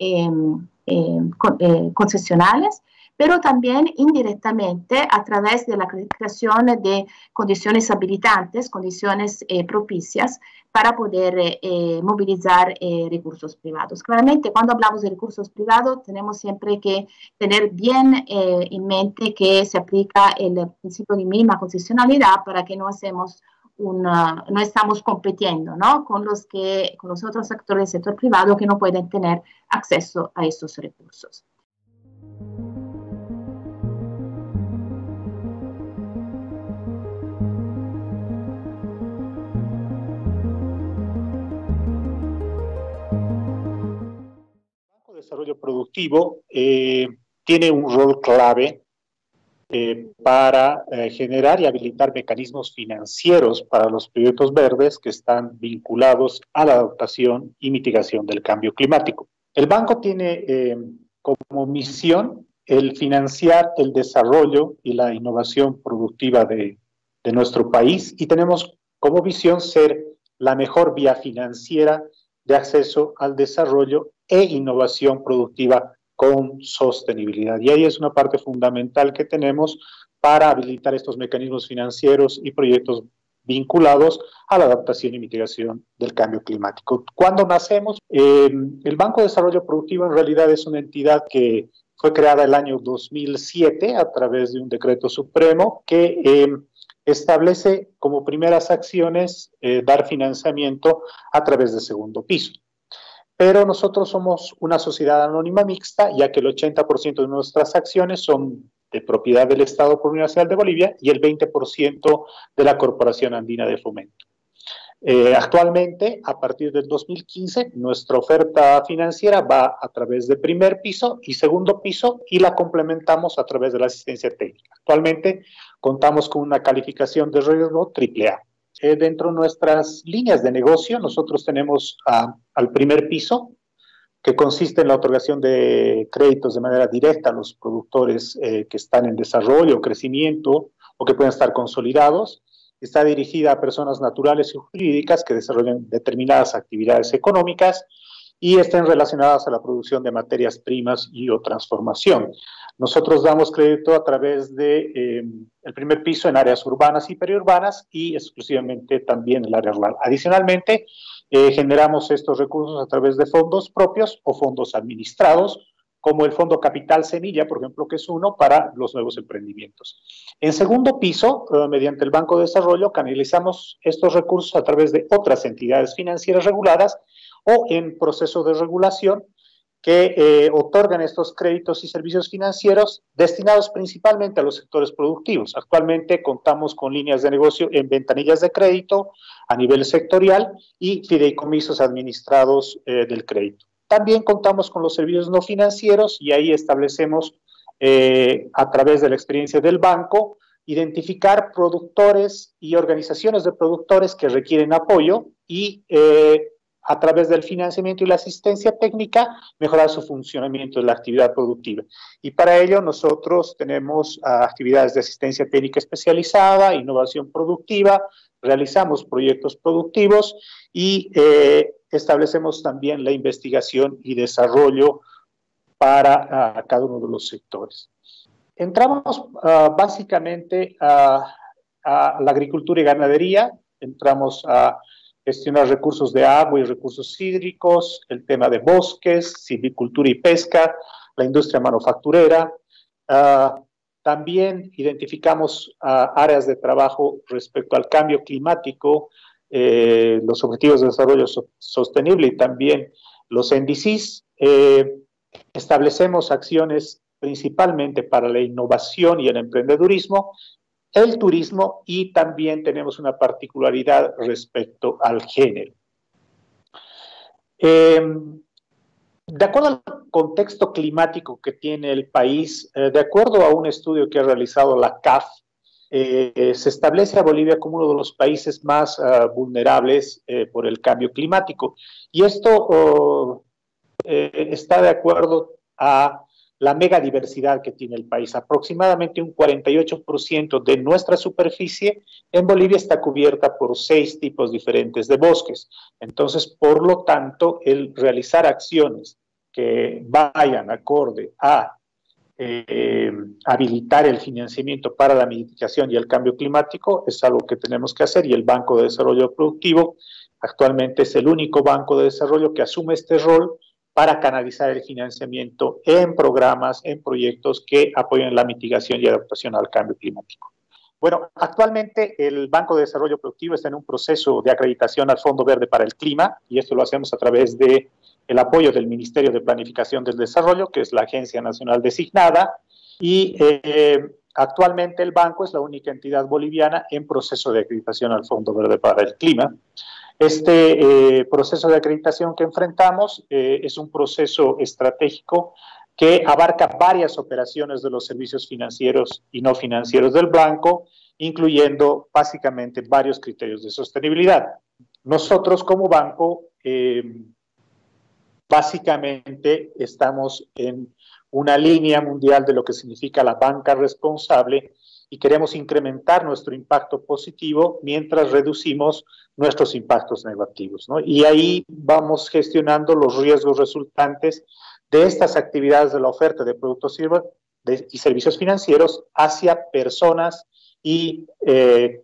concesionales, pero también indirectamente a través de la creación de condiciones habilitantes, condiciones propicias para poder movilizar recursos privados. Claramente, cuando hablamos de recursos privados, tenemos siempre que tener bien en mente que se aplica el principio de mínima concesionalidad para que no estamos compitiendo, ¿no? con los otros actores del sector privado que no pueden tener acceso a estos recursos. Desarrollo productivo tiene un rol clave para generar y habilitar mecanismos financieros para los proyectos verdes que están vinculados a la adaptación y mitigación del cambio climático. El banco tiene como misión el financiar el desarrollo y la innovación productiva de nuestro país y tenemos como visión ser la mejor vía financiera de acceso al desarrollo e innovación productiva con sostenibilidad. Y ahí es una parte fundamental que tenemos para habilitar estos mecanismos financieros y proyectos vinculados a la adaptación y mitigación del cambio climático. ¿Cuándo nacemos? El Banco de Desarrollo Productivo en realidad es una entidad que fue creada el año 2007 a través de un decreto supremo que establece como primeras acciones dar financiamiento a través de segundo piso. Pero nosotros somos una sociedad anónima mixta, ya que el 80% de nuestras acciones son de propiedad del Estado Plurinacional de Bolivia y el 20% de la Corporación Andina de Fomento. Actualmente, a partir del 2015, nuestra oferta financiera va a través de primer piso y segundo piso y la complementamos a través de la asistencia técnica. Actualmente contamos con una calificación de riesgo AAA. Dentro de nuestras líneas de negocio, nosotros tenemos al primer piso, que consiste en la otorgación de créditos de manera directa a los productores que están en desarrollo, crecimiento o que pueden estar consolidados. Está dirigida a personas naturales y jurídicas que desarrollan determinadas actividades económicas y estén relacionadas a la producción de materias primas y o transformación. Nosotros damos crédito a través de el primer piso en áreas urbanas y periurbanas y exclusivamente también en el área rural. Adicionalmente, generamos estos recursos a través de fondos propios o fondos administrados como el Fondo Capital Semilla, por ejemplo, que es uno para los nuevos emprendimientos. En segundo piso, mediante el Banco de Desarrollo, canalizamos estos recursos a través de otras entidades financieras reguladas o en proceso de regulación que otorgan estos créditos y servicios financieros destinados principalmente a los sectores productivos. Actualmente contamos con líneas de negocio en ventanillas de crédito a nivel sectorial y fideicomisos administrados del crédito. También contamos con los servicios no financieros y ahí establecemos, a través de la experiencia del banco, identificar productores y organizaciones de productores que requieren apoyo y a través del financiamiento y la asistencia técnica, mejorar su funcionamiento de la actividad productiva. Y para ello nosotros tenemos actividades de asistencia técnica especializada, innovación productiva, realizamos proyectos productivos y establecemos también la investigación y desarrollo para cada uno de los sectores. Entramos básicamente a la agricultura y ganadería, entramos a gestionar recursos de agua y recursos hídricos, el tema de bosques, silvicultura y pesca, la industria manufacturera. También identificamos áreas de trabajo respecto al cambio climático, los Objetivos de Desarrollo Sostenible y también los NDCs. Establecemos acciones principalmente para la innovación y el emprendedurismo, el turismo y también tenemos una particularidad respecto al género. De acuerdo al contexto climático que tiene el país, de acuerdo a un estudio que ha realizado la CAF, se establece a Bolivia como uno de los países más vulnerables por el cambio climático. Y esto está de acuerdo a la megadiversidad que tiene el país. Aproximadamente un 48% de nuestra superficie en Bolivia está cubierta por 6 tipos diferentes de bosques. Entonces, por lo tanto, el realizar acciones que vayan acorde a habilitar el financiamiento para la mitigación y el cambio climático es algo que tenemos que hacer y el Banco de Desarrollo Productivo actualmente es el único banco de desarrollo que asume este rol para canalizar el financiamiento en programas, en proyectos que apoyen la mitigación y adaptación al cambio climático. Bueno, actualmente el Banco de Desarrollo Productivo está en un proceso de acreditación al Fondo Verde para el Clima y esto lo hacemos a través de el apoyo del Ministerio de Planificación del Desarrollo, que es la agencia nacional designada, y actualmente el banco es la única entidad boliviana en proceso de acreditación al Fondo Verde para el Clima. Este proceso de acreditación que enfrentamos es un proceso estratégico que abarca varias operaciones de los servicios financieros y no financieros del banco, incluyendo básicamente varios criterios de sostenibilidad. Nosotros como banco básicamente estamos en una línea mundial de lo que significa la banca responsable y queremos incrementar nuestro impacto positivo mientras reducimos nuestros impactos negativos, ¿no? Y ahí vamos gestionando los riesgos resultantes de estas actividades de la oferta de productos y servicios financieros hacia personas y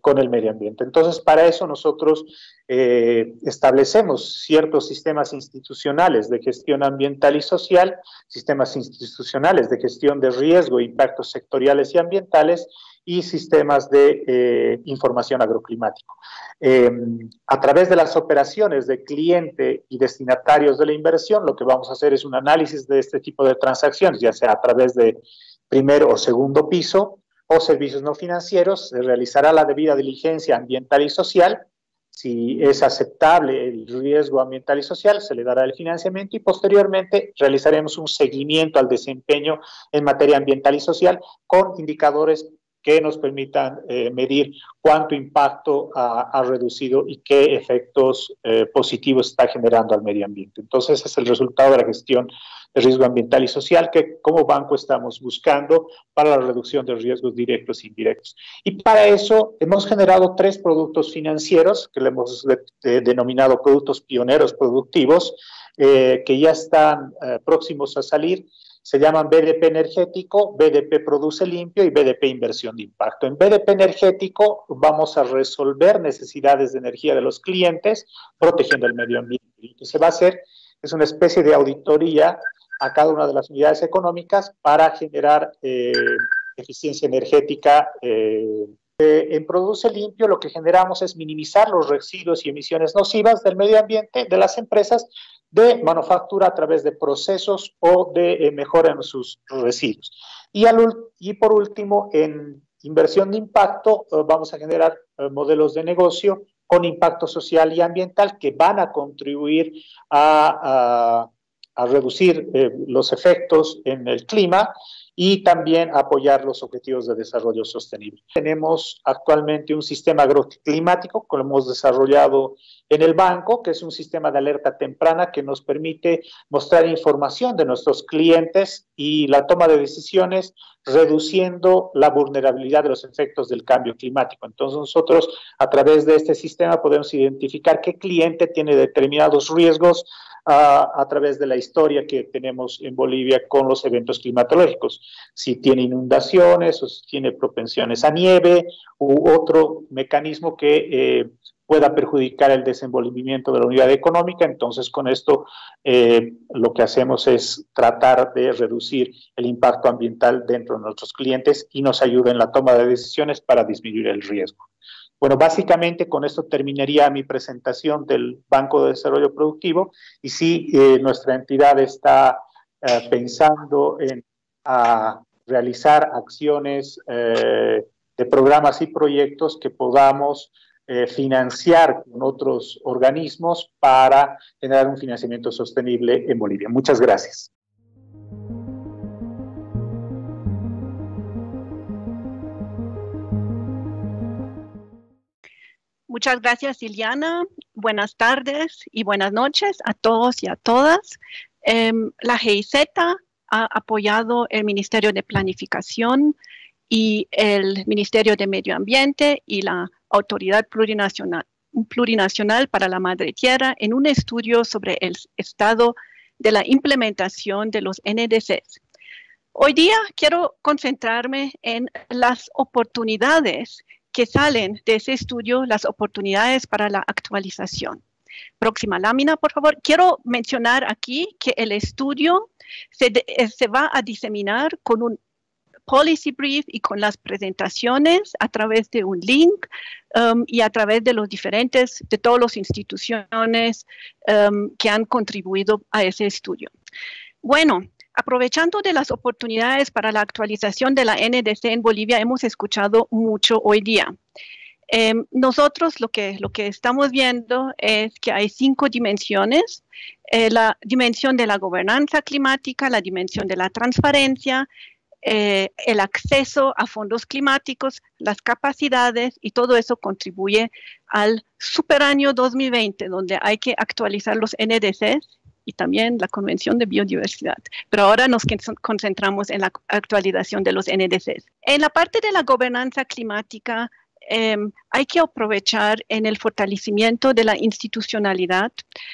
con el medio ambiente. Entonces, para eso nosotros establecemos ciertos sistemas institucionales de gestión ambiental y social, sistemas institucionales de gestión de riesgo e impactos sectoriales y ambientales, y sistemas de información agroclimático. A través de las operaciones de cliente y destinatarios de la inversión, lo que vamos a hacer es un análisis de este tipo de transacciones, ya sea a través de primer o segundo piso o servicios no financieros, se realizará la debida diligencia ambiental y social. Si es aceptable el riesgo ambiental y social, se le dará el financiamiento y posteriormente realizaremos un seguimiento al desempeño en materia ambiental y social con indicadores que nos permitan medir cuánto impacto ha reducido y qué efectos positivos está generando al medio ambiente. Entonces, ese es el resultado de la gestión de riesgo ambiental y social que como banco estamos buscando para la reducción de riesgos directos e indirectos. Y para eso hemos generado 3 productos financieros que le hemos denominado productos pioneros productivos que ya están próximos a salir. Se llaman BDP energético, BDP produce limpio y BDP inversión de impacto. En BDP energético vamos a resolver necesidades de energía de los clientes protegiendo el medio ambiente. Lo que se va a hacer es una especie de auditoría a cada una de las unidades económicas para generar eficiencia energética. En Produce Limpio lo que generamos es minimizar los residuos y emisiones nocivas del medio ambiente de las empresas de manufactura a través de procesos o de mejora en sus residuos. Y por último, en inversión de impacto, vamos a generar modelos de negocio con impacto social y ambiental que van a contribuir a reducir los efectos en el clima y también apoyar los objetivos de desarrollo sostenible. Tenemos actualmente un sistema agroclimático que lo hemos desarrollado en el banco, que es un sistema de alerta temprana que nos permite mostrar información de nuestros clientes y la toma de decisiones, reduciendo la vulnerabilidad de los efectos del cambio climático. Entonces nosotros a través de este sistema podemos identificar qué cliente tiene determinados riesgos a través de la historia que tenemos en Bolivia con los eventos climatológicos. Si tiene inundaciones o si tiene propensiones a nieve u otro mecanismo que pueda perjudicar el desenvolvimiento de la unidad económica. Entonces, con esto lo que hacemos es tratar de reducir el impacto ambiental dentro de nuestros clientes y nos ayuda en la toma de decisiones para disminuir el riesgo. Bueno, básicamente con esto terminaría mi presentación del Banco de Desarrollo Productivo y sí, nuestra entidad está pensando en realizar acciones de programas y proyectos que podamos financiar con otros organismos para generar un financiamiento sostenible en Bolivia. Muchas gracias. Muchas gracias, Iliana. Buenas tardes y buenas noches a todos y a todas. La GIZ ha apoyado el Ministerio de Planificación y el Ministerio de Medio Ambiente y la Autoridad Plurinacional para la Madre Tierra en un estudio sobre el estado de la implementación de los NDCs. Hoy día quiero concentrarme en las oportunidades que salen de ese estudio, las oportunidades para la actualización. Próxima lámina, por favor. Quiero mencionar aquí que el estudio se va a diseminar con un policy brief y con las presentaciones a través de un link y a través de de todas las instituciones que han contribuido a ese estudio. Bueno, aprovechando de las oportunidades para la actualización de la NDC en Bolivia, hemos escuchado mucho hoy día. Nosotros lo que estamos viendo es que hay 5 dimensiones. La dimensión de la gobernanza climática, la dimensión de la transparencia, el acceso a fondos climáticos, las capacidades, y todo eso contribuye al superaño 2020, donde hay que actualizar los NDCs y también la Convención de Biodiversidad. Pero ahora nos concentramos en la actualización de los NDCs. En la parte de la gobernanza climática, hay que aprovechar en el fortalecimiento de la institucionalidad,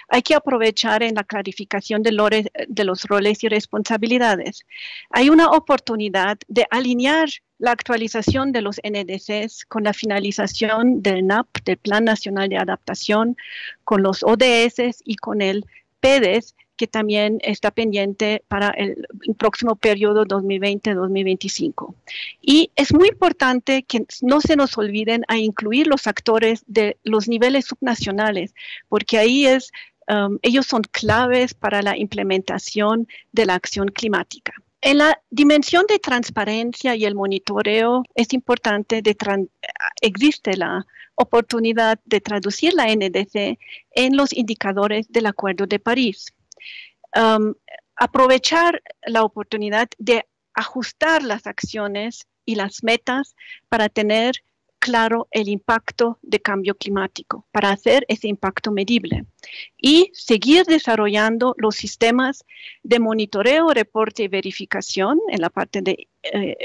hay que aprovechar en la clarificación de los roles y responsabilidades. Hay una oportunidad de alinear la actualización de los NDCs con la finalización del NAP, del Plan Nacional de Adaptación, con los ODS y con el PEDES, que también está pendiente para el próximo periodo 2020-2025. Y es muy importante que no se nos olviden a incluir los actores de los niveles subnacionales, porque ahí ellos son claves para la implementación de la acción climática. En la dimensión de transparencia y el monitoreo es importante, existe la oportunidad de traducir la NDC en los indicadores del Acuerdo de París. Aprovechar la oportunidad de ajustar las acciones y las metas para tener claro el impacto de cambio climático, para hacer ese impacto medible y seguir desarrollando los sistemas de monitoreo, reporte y verificación en la parte de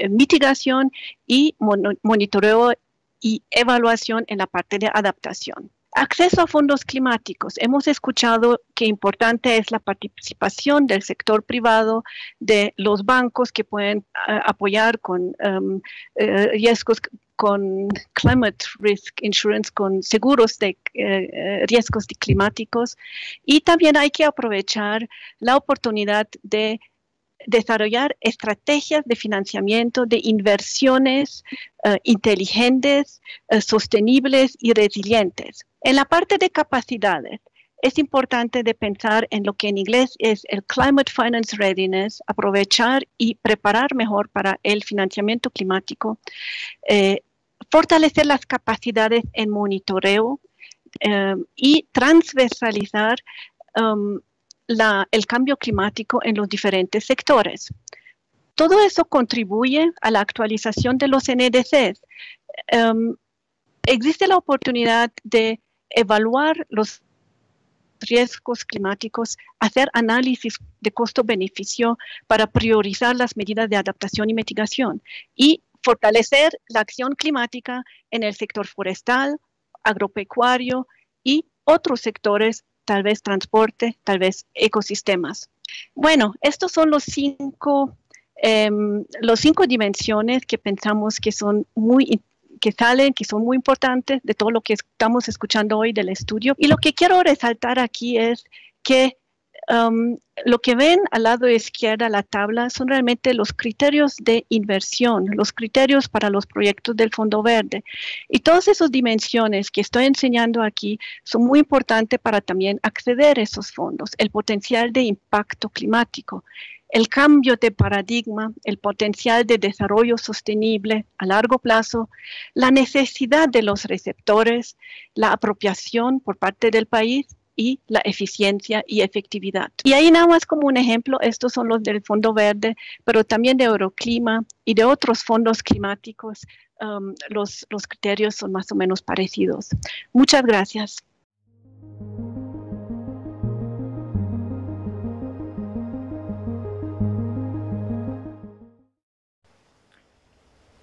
mitigación y monitoreo y evaluación en la parte de adaptación. Acceso a fondos climáticos. Hemos escuchado que importante es la participación del sector privado, de los bancos que pueden apoyar con riesgos, con Climate Risk Insurance, con seguros de riesgos climáticos. Y también hay que aprovechar la oportunidad de desarrollar estrategias de financiamiento de inversiones inteligentes, sostenibles y resilientes. En la parte de capacidades, es importante de pensar en lo que en inglés es el Climate Finance Readiness, aprovechar y preparar mejor para el financiamiento climático, fortalecer las capacidades en monitoreo y transversalizar el cambio climático en los diferentes sectores. Todo eso contribuye a la actualización de los NDCs. Existe la oportunidad de evaluar los riesgos climáticos, hacer análisis de costo-beneficio para priorizar las medidas de adaptación y mitigación y fortalecer la acción climática en el sector forestal, agropecuario y otros sectores, tal vez transporte, tal vez ecosistemas. Bueno, estos son los cinco dimensiones que pensamos que son que son muy importantes de todo lo que estamos escuchando hoy del estudio. Y lo que quiero resaltar aquí es que lo que ven al lado izquierdo de la tabla son realmente los criterios de inversión, los criterios para los proyectos del Fondo Verde. Y todas esas dimensiones que estoy enseñando aquí son muy importantes para también acceder a esos fondos. El potencial de impacto climático, el cambio de paradigma, el potencial de desarrollo sostenible a largo plazo, la necesidad de los receptores, la apropiación por parte del país y la eficiencia y efectividad. Y ahí nada más como un ejemplo, estos son los del Fondo Verde, pero también de Euroclima y de otros fondos climáticos, los criterios son más o menos parecidos. Muchas gracias.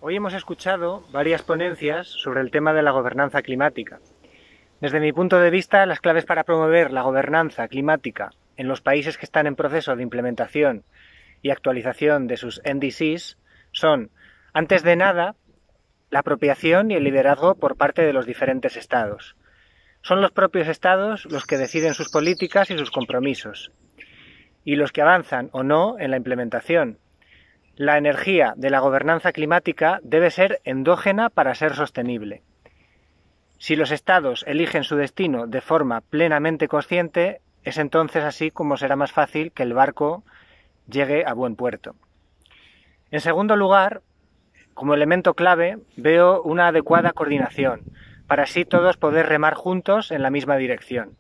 Hoy hemos escuchado varias ponencias sobre el tema de la gobernanza climática. Desde mi punto de vista, las claves para promover la gobernanza climática en los países que están en proceso de implementación y actualización de sus NDCs son, antes de nada, la apropiación y el liderazgo por parte de los diferentes estados. Son los propios estados los que deciden sus políticas y sus compromisos, y los que avanzan o no en la implementación. La energía de la gobernanza climática debe ser endógena para ser sostenible. Si los estados eligen su destino de forma plenamente consciente, es entonces así como será más fácil que el barco llegue a buen puerto. En segundo lugar, como elemento clave, veo una adecuada coordinación, para así todos poder remar juntos en la misma dirección.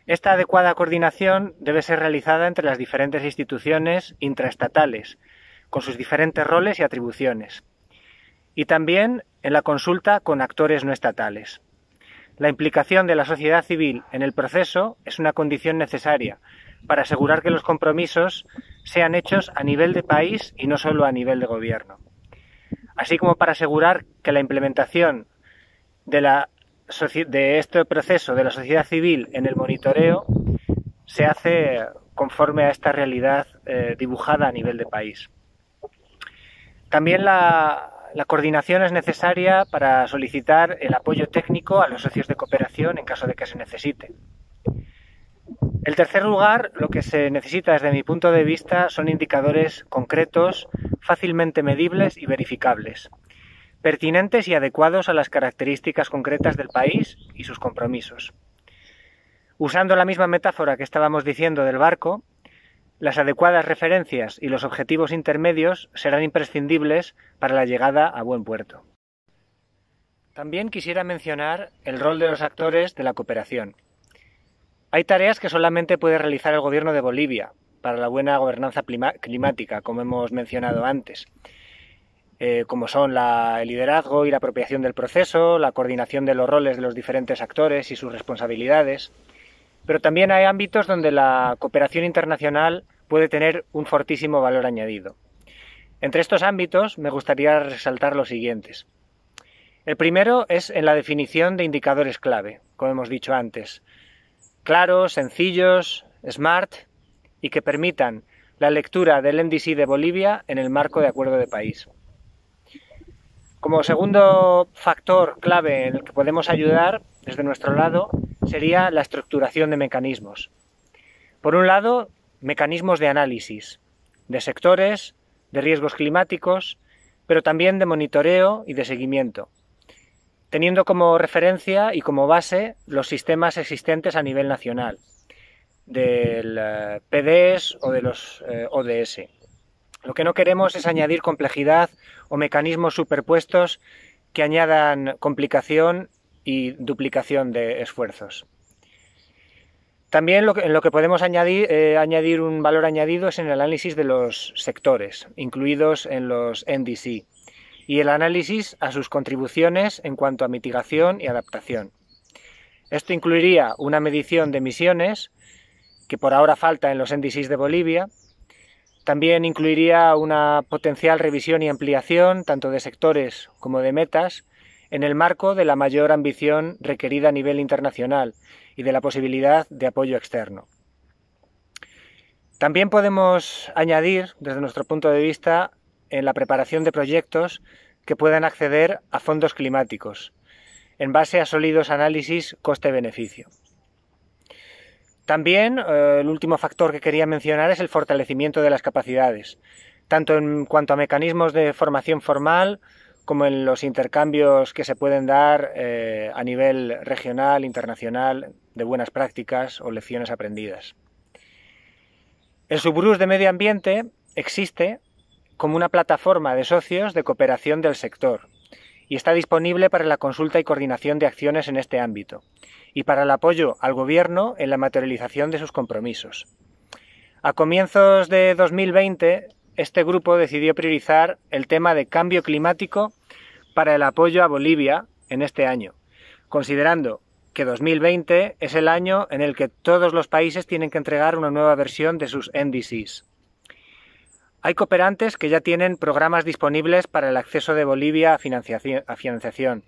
Esta adecuada coordinación debe ser realizada entre las diferentes instituciones intraestatales, con sus diferentes roles y atribuciones, y también en la consulta con actores no estatales. La implicación de la sociedad civil en el proceso es una condición necesaria para asegurar que los compromisos sean hechos a nivel de país y no solo a nivel de gobierno, así como para asegurar que la implementación de este proceso de la sociedad civil en el monitoreo se hace conforme a esta realidad dibujada a nivel de país. También la coordinación es necesaria para solicitar el apoyo técnico a los socios de cooperación en caso de que se necesite. En tercer lugar, lo que se necesita desde mi punto de vista son indicadores concretos, fácilmente medibles y verificables, pertinentes y adecuados a las características concretas del país y sus compromisos. Usando la misma metáfora que estábamos diciendo del barco, las adecuadas referencias y los objetivos intermedios serán imprescindibles para la llegada a buen puerto. También quisiera mencionar el rol de los actores de la cooperación. Hay tareas que solamente puede realizar el gobierno de Bolivia para la buena gobernanza climática, como hemos mencionado antes, como son el liderazgo y la apropiación del proceso, la coordinación de los roles de los diferentes actores y sus responsabilidades. Pero también hay ámbitos donde la cooperación internacional puede tener un fortísimo valor añadido. Entre estos ámbitos me gustaría resaltar los siguientes. El primero es en la definición de indicadores clave, como hemos dicho antes, claros, sencillos, smart y que permitan la lectura del NDC de Bolivia en el marco de acuerdo de país. Como segundo factor clave en el que podemos ayudar desde nuestro lado sería la estructuración de mecanismos. Por un lado, mecanismos de análisis, de sectores, de riesgos climáticos, pero también de monitoreo y de seguimiento, teniendo como referencia y como base los sistemas existentes a nivel nacional, del PDES o de los ODS. Lo que no queremos es añadir complejidad o mecanismos superpuestos que añadan complicación y duplicación de esfuerzos. También en lo que podemos añadir un valor añadido es en el análisis de los sectores, incluidos en los NDC, y el análisis a sus contribuciones en cuanto a mitigación y adaptación. Esto incluiría una medición de emisiones, que por ahora falta en los NDCs de Bolivia. También incluiría una potencial revisión y ampliación, tanto de sectores como de metas, en el marco de la mayor ambición requerida a nivel internacional y de la posibilidad de apoyo externo. También podemos añadir, desde nuestro punto de vista, en la preparación de proyectos que puedan acceder a fondos climáticos, en base a sólidos análisis coste-beneficio. También el último factor que quería mencionar es el fortalecimiento de las capacidades, tanto en cuanto a mecanismos de formación formal como en los intercambios que se pueden dar a nivel regional, internacional, de buenas prácticas o lecciones aprendidas. El Subrus de Medio Ambiente existe como una plataforma de socios de cooperación del sector y está disponible para la consulta y coordinación de acciones en este ámbito y para el apoyo al Gobierno en la materialización de sus compromisos. A comienzos de 2020, este grupo decidió priorizar el tema de cambio climático para el apoyo a Bolivia en este año, considerando que 2020 es el año en el que todos los países tienen que entregar una nueva versión de sus NDCs. Hay cooperantes que ya tienen programas disponibles para el acceso de Bolivia a financiación.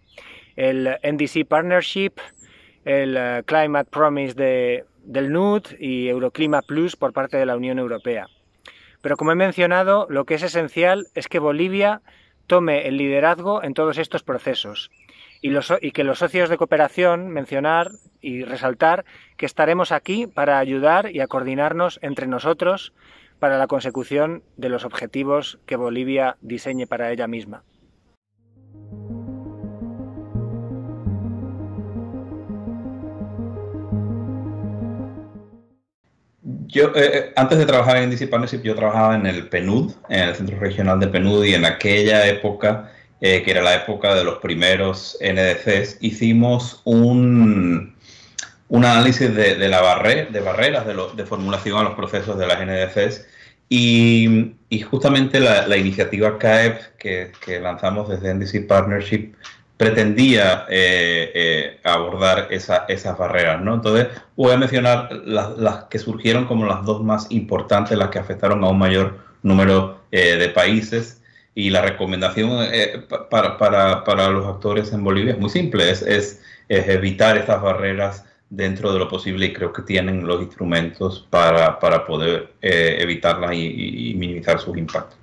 El NDC Partnership, el Climate Promise del NUD y Euroclima Plus por parte de la Unión Europea. Pero como he mencionado, lo que es esencial es que Bolivia tome el liderazgo en todos estos procesos y que los socios de cooperación mencionar y resaltar que estaremos aquí para ayudar y a coordinarnos entre nosotros para la consecución de los objetivos que Bolivia diseñe para ella misma. Yo, antes de trabajar en NDC Partnership, yo trabajaba en el PNUD, en el Centro Regional de PNUD, y en aquella época, que era la época de los primeros NDCs, hicimos un análisis de barreras de formulación a los procesos de las NDCs, y justamente la iniciativa CAEP que lanzamos desde NDC Partnership pretendía abordar esas barreras, ¿no? Entonces, voy a mencionar las que surgieron como las dos más importantes, las que afectaron a un mayor número de países. Y la recomendación para los actores en Bolivia es muy simple, es evitar estas barreras dentro de lo posible, y creo que tienen los instrumentos para poder evitarlas y minimizar sus impactos.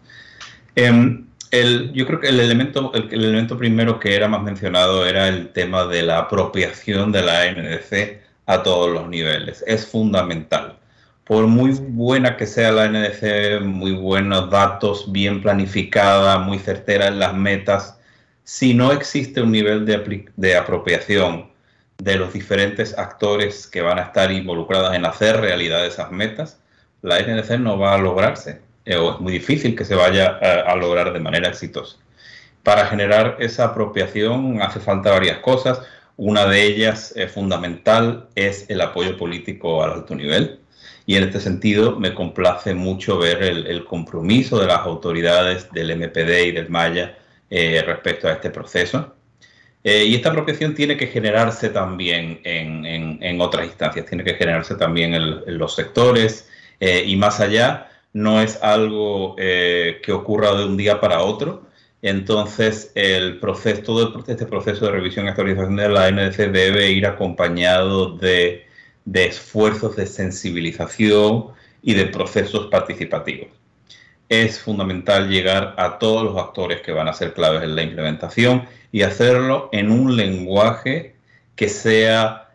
Yo creo que el elemento primero que era más mencionado era el tema de la apropiación de la NDC a todos los niveles. Es fundamental. Por muy buena que sea la NDC, muy buenos datos, bien planificada, muy certera en las metas, si no existe un nivel de apropiación de los diferentes actores que van a estar involucrados en hacer realidad esas metas, la NDC no va a lograrse. O es muy difícil que se vaya a lograr de manera exitosa. Para generar esa apropiación hace falta varias cosas. Una de ellas fundamental es el apoyo político al alto nivel. Y en este sentido me complace mucho ver el compromiso de las autoridades del MPD y del MAYA respecto a este proceso. Y esta apropiación tiene que generarse también en otras instancias, tiene que generarse también en los sectores y más allá. No es algo que ocurra de un día para otro. Entonces, todo este proceso de revisión y actualización de la NDC debe ir acompañado de esfuerzos de sensibilización y de procesos participativos. Es fundamental llegar a todos los actores que van a ser claves en la implementación y hacerlo en un lenguaje que sea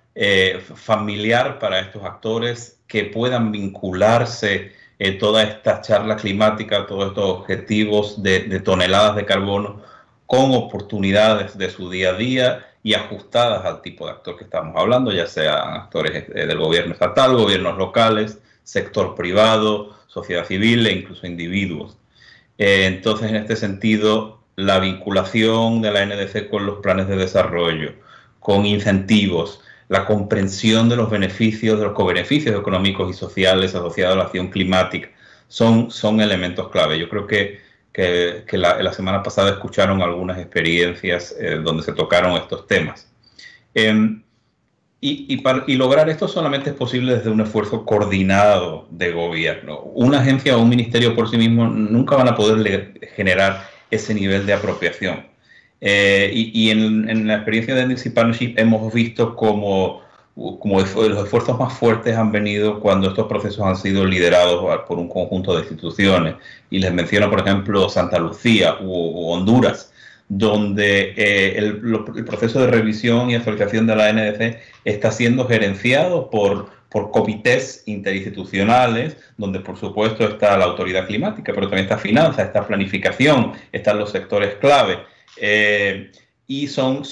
familiar para estos actores, que puedan vincularse toda esta charla climática, todos estos objetivos de toneladas de carbono con oportunidades de su día a día y ajustadas al tipo de actor que estamos hablando, ya sean actores del gobierno estatal, gobiernos locales, sector privado, sociedad civil e incluso individuos. Entonces, en este sentido, la vinculación de la NDC con los planes de desarrollo, con incentivos, la comprensión de los beneficios, de los cobeneficios económicos y sociales asociados a la acción climática, son elementos clave. Yo creo que la semana pasada escucharon algunas experiencias donde se tocaron estos temas. Y lograr esto solamente es posible desde un esfuerzo coordinado de gobierno. Una agencia o un ministerio por sí mismo nunca van a poder generar ese nivel de apropiación. Y en la experiencia de NDC Partnership hemos visto como los esfuerzos más fuertes han venido cuando estos procesos han sido liderados por un conjunto de instituciones. Y les menciono, por ejemplo, Santa Lucía u Honduras, donde el proceso de revisión y actualización de la NDC está siendo gerenciado por comités interinstitucionales, donde por supuesto está la autoridad climática, pero también está finanzas, está planificación, están los sectores clave. Y son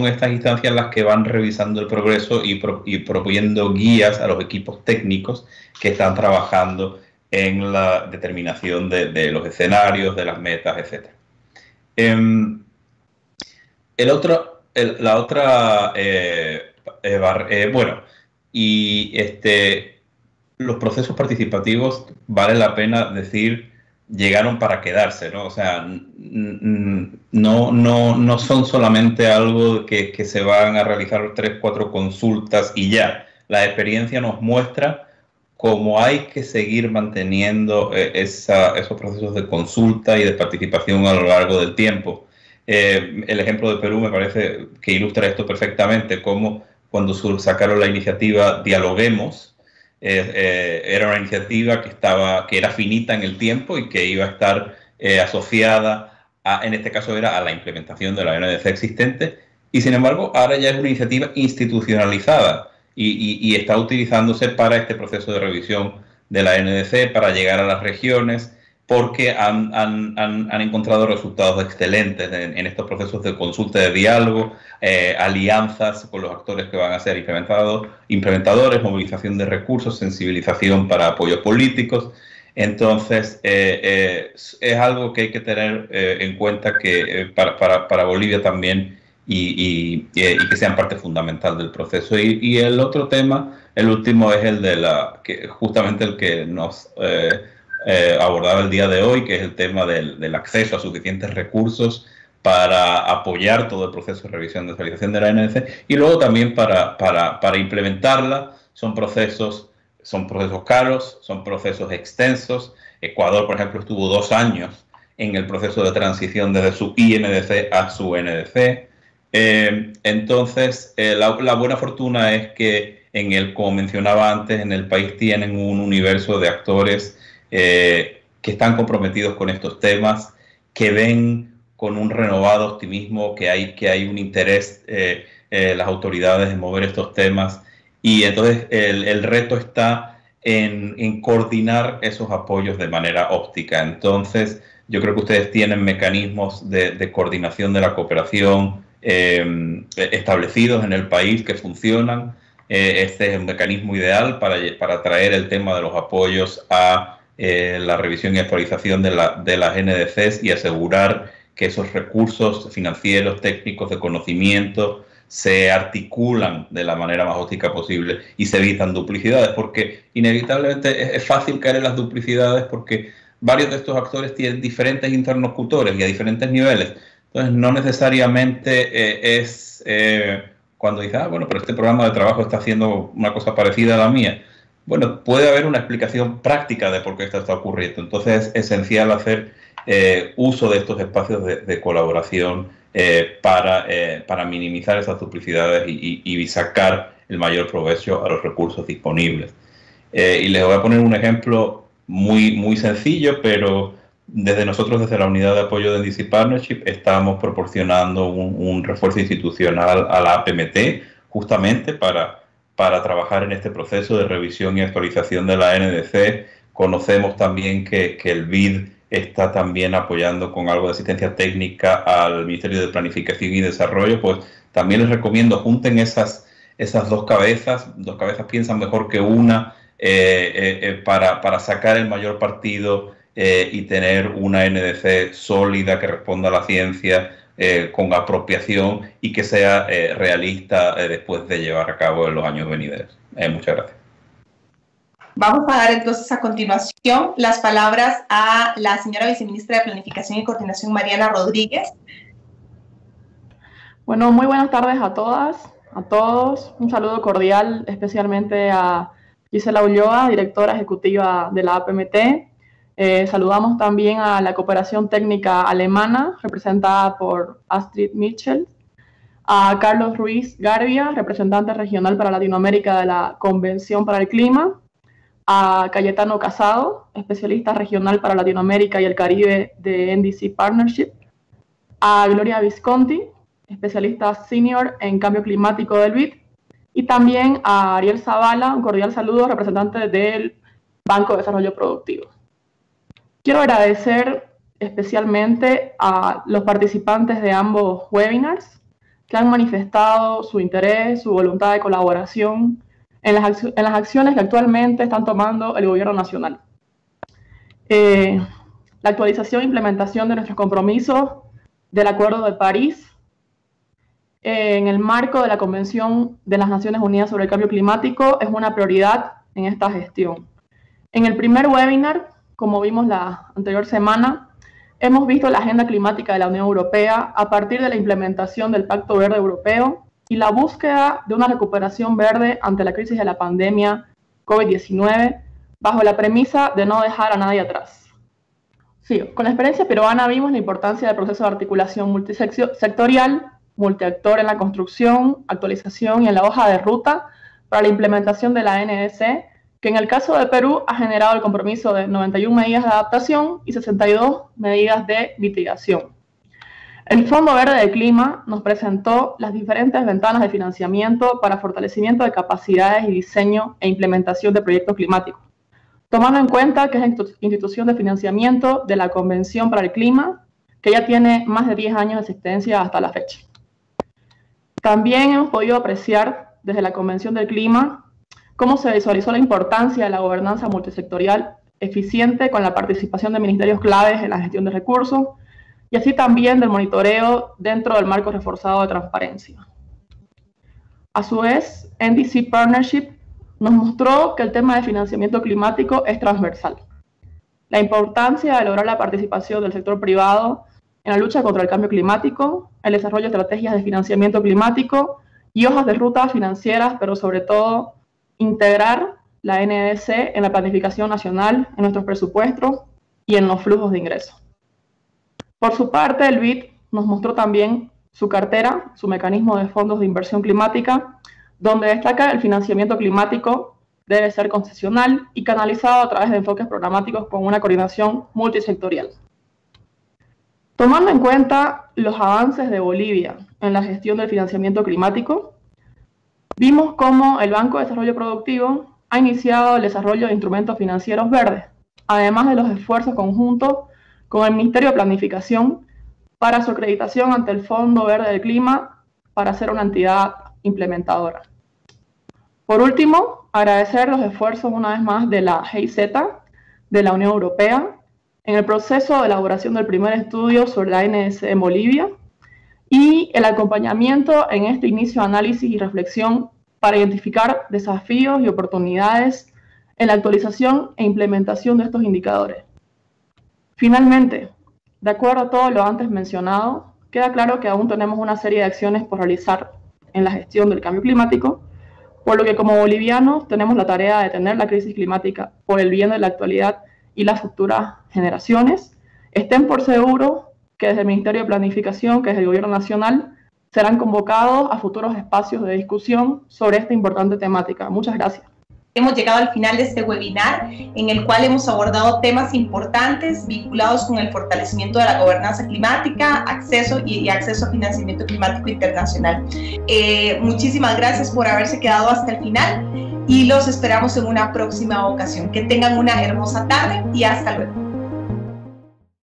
estas instancias las que van revisando el progreso y proponiendo guías a los equipos técnicos que están trabajando en la determinación de los escenarios, de las metas, etc. Los procesos participativos, vale la pena decir, llegaron para quedarse, ¿no? O sea, no son solamente algo que se van a realizar 3 o 4 consultas y ya. La experiencia nos muestra cómo hay que seguir manteniendo esos procesos de consulta y de participación a lo largo del tiempo. El ejemplo de Perú me parece que ilustra esto perfectamente, como cuando sacaron la iniciativa Dialoguemos, era una iniciativa que era finita en el tiempo y que iba a estar asociada en este caso era a la implementación de la NDC existente, y sin embargo ahora ya es una iniciativa institucionalizada y está utilizándose para este proceso de revisión de la NDC, para llegar a las regiones, porque han encontrado resultados excelentes en estos procesos de consulta, de diálogo, alianzas con los actores que van a ser implementadores, movilización de recursos, sensibilización para apoyos políticos. Entonces, es algo que hay que tener en cuenta que para Bolivia también y que sean parte fundamental del proceso. Y el otro tema, el último, es el de justamente el que nos abordaba el día de hoy, que es el tema del acceso a suficientes recursos para apoyar todo el proceso de revisión de actualización de la NDC, y luego también para implementarla. Son procesos caros, son procesos extensos. Ecuador, por ejemplo, estuvo 2 años en el proceso de transición desde su INDC a su NDC. Entonces, la buena fortuna es que, como mencionaba antes, en el país tienen un universo de actores que están comprometidos con estos temas, que ven con un renovado optimismo que hay un interés las autoridades en mover estos temas. Y entonces el reto está en coordinar esos apoyos de manera óptica. Entonces, yo creo que ustedes tienen mecanismos de coordinación de la cooperación establecidos en el país que funcionan. Este es un mecanismo ideal para traer el tema de los apoyos a la revisión y actualización de las NDCs y asegurar que esos recursos financieros, técnicos, de conocimiento se articulan de la manera más óptica posible y se evitan duplicidades, porque inevitablemente es fácil caer en las duplicidades, porque varios de estos actores tienen diferentes interlocutores y a diferentes niveles. Entonces, no necesariamente es cuando dices, bueno, pero este programa de trabajo está haciendo una cosa parecida a la mía. Bueno, puede haber una explicación práctica de por qué esto está ocurriendo. Entonces, es esencial hacer uso de estos espacios de colaboración para minimizar esas duplicidades y sacar el mayor provecho a los recursos disponibles. Y les voy a poner un ejemplo muy sencillo, pero desde la Unidad de Apoyo de NDC Partnership estamos proporcionando un refuerzo institucional a la APMT, justamente para trabajar en este proceso de revisión y actualización de la NDC Conocemos también que el BID está también apoyando con algo de asistencia técnica al Ministerio de Planificación y Desarrollo. Pues también les recomiendo, junten esas dos cabezas piensan mejor que una, para sacar el mayor partido y tener una NDC sólida que responda a la ciencia, con apropiación y que sea realista después de llevar a cabo en los años venideros. Muchas gracias. Vamos a dar entonces a continuación las palabras a la señora viceministra de Planificación y Coordinación, Mariana Rodríguez. Bueno, muy buenas tardes a todas, a todos. Un saludo cordial especialmente a Gisela Ulloa, directora ejecutiva de la APMT. Saludamos también a la cooperación técnica alemana, representada por Astrid Mitchell, a Carlos Ruiz Garbia, representante regional para Latinoamérica de la Convención para el Clima, a Cayetano Casado, especialista regional para Latinoamérica y el Caribe de NDC Partnership, a Gloria Visconti, especialista senior en cambio climático del BID, y también a Ariel Zavala, un cordial saludo, representante del Banco de Desarrollo Productivo. Quiero agradecer especialmente a los participantes de ambos webinars que han manifestado su interés, su voluntad de colaboración en las acciones que actualmente están tomando el Gobierno Nacional. La actualización e implementación de nuestros compromisos del Acuerdo de París en el marco de la Convención de las Naciones Unidas sobre el Cambio Climático es una prioridad en esta gestión. En el primer webinar, como vimos la anterior semana, hemos visto la agenda climática de la Unión Europea a partir de la implementación del Pacto Verde Europeo y la búsqueda de una recuperación verde ante la crisis de la pandemia COVID-19, bajo la premisa de no dejar a nadie atrás. Sí, con la experiencia peruana vimos la importancia del proceso de articulación multisectorial, multiactor en la construcción, actualización y en la hoja de ruta para la implementación de la NDC, que en el caso de Perú ha generado el compromiso de 91 medidas de adaptación y 62 medidas de mitigación. El Fondo Verde del Clima nos presentó las diferentes ventanas de financiamiento para fortalecimiento de capacidades y diseño e implementación de proyectos climáticos, tomando en cuenta que es la institución de financiamiento de la Convención para el Clima, que ya tiene más de 10 años de existencia hasta la fecha. También hemos podido apreciar desde la Convención del Clima cómo se visualizó la importancia de la gobernanza multisectorial eficiente con la participación de ministerios claves en la gestión de recursos y así también del monitoreo dentro del marco reforzado de transparencia. A su vez, NDC Partnership nos mostró que el tema de financiamiento climático es transversal. La importancia de lograr la participación del sector privado en la lucha contra el cambio climático, el desarrollo de estrategias de financiamiento climático y hojas de ruta financieras, pero sobre todo integrar la NDC en la planificación nacional, en nuestros presupuestos y en los flujos de ingresos. Por su parte, el BID nos mostró también su cartera, su mecanismo de fondos de inversión climática, donde destaca el financiamiento climático debe ser concesional y canalizado a través de enfoques programáticos con una coordinación multisectorial. Tomando en cuenta los avances de Bolivia en la gestión del financiamiento climático, vimos cómo el Banco de Desarrollo Productivo ha iniciado el desarrollo de instrumentos financieros verdes, además de los esfuerzos conjuntos con el Ministerio de Planificación para su acreditación ante el Fondo Verde del Clima para ser una entidad implementadora. Por último, agradecer los esfuerzos una vez más de la GIZ, de la Unión Europea, en el proceso de elaboración del primer estudio sobre la NDC en Bolivia y el acompañamiento en este inicio de análisis y reflexión para identificar desafíos y oportunidades en la actualización e implementación de estos indicadores. Finalmente, de acuerdo a todo lo antes mencionado, queda claro que aún tenemos una serie de acciones por realizar en la gestión del cambio climático, por lo que como bolivianos tenemos la tarea de detener la crisis climática por el bien de la actualidad y las futuras generaciones. Estén por seguro que desde el Ministerio de Planificación, que es el Gobierno Nacional, serán convocados a futuros espacios de discusión sobre esta importante temática. Muchas gracias. hemos llegado al final de este webinar, en el cual hemos abordado temas importantes vinculados con el fortalecimiento de la gobernanza climática, acceso a financiamiento climático internacional. Muchísimas gracias por haberse quedado hasta el final y los esperamos en una próxima ocasión. Que tengan una hermosa tarde y hasta luego.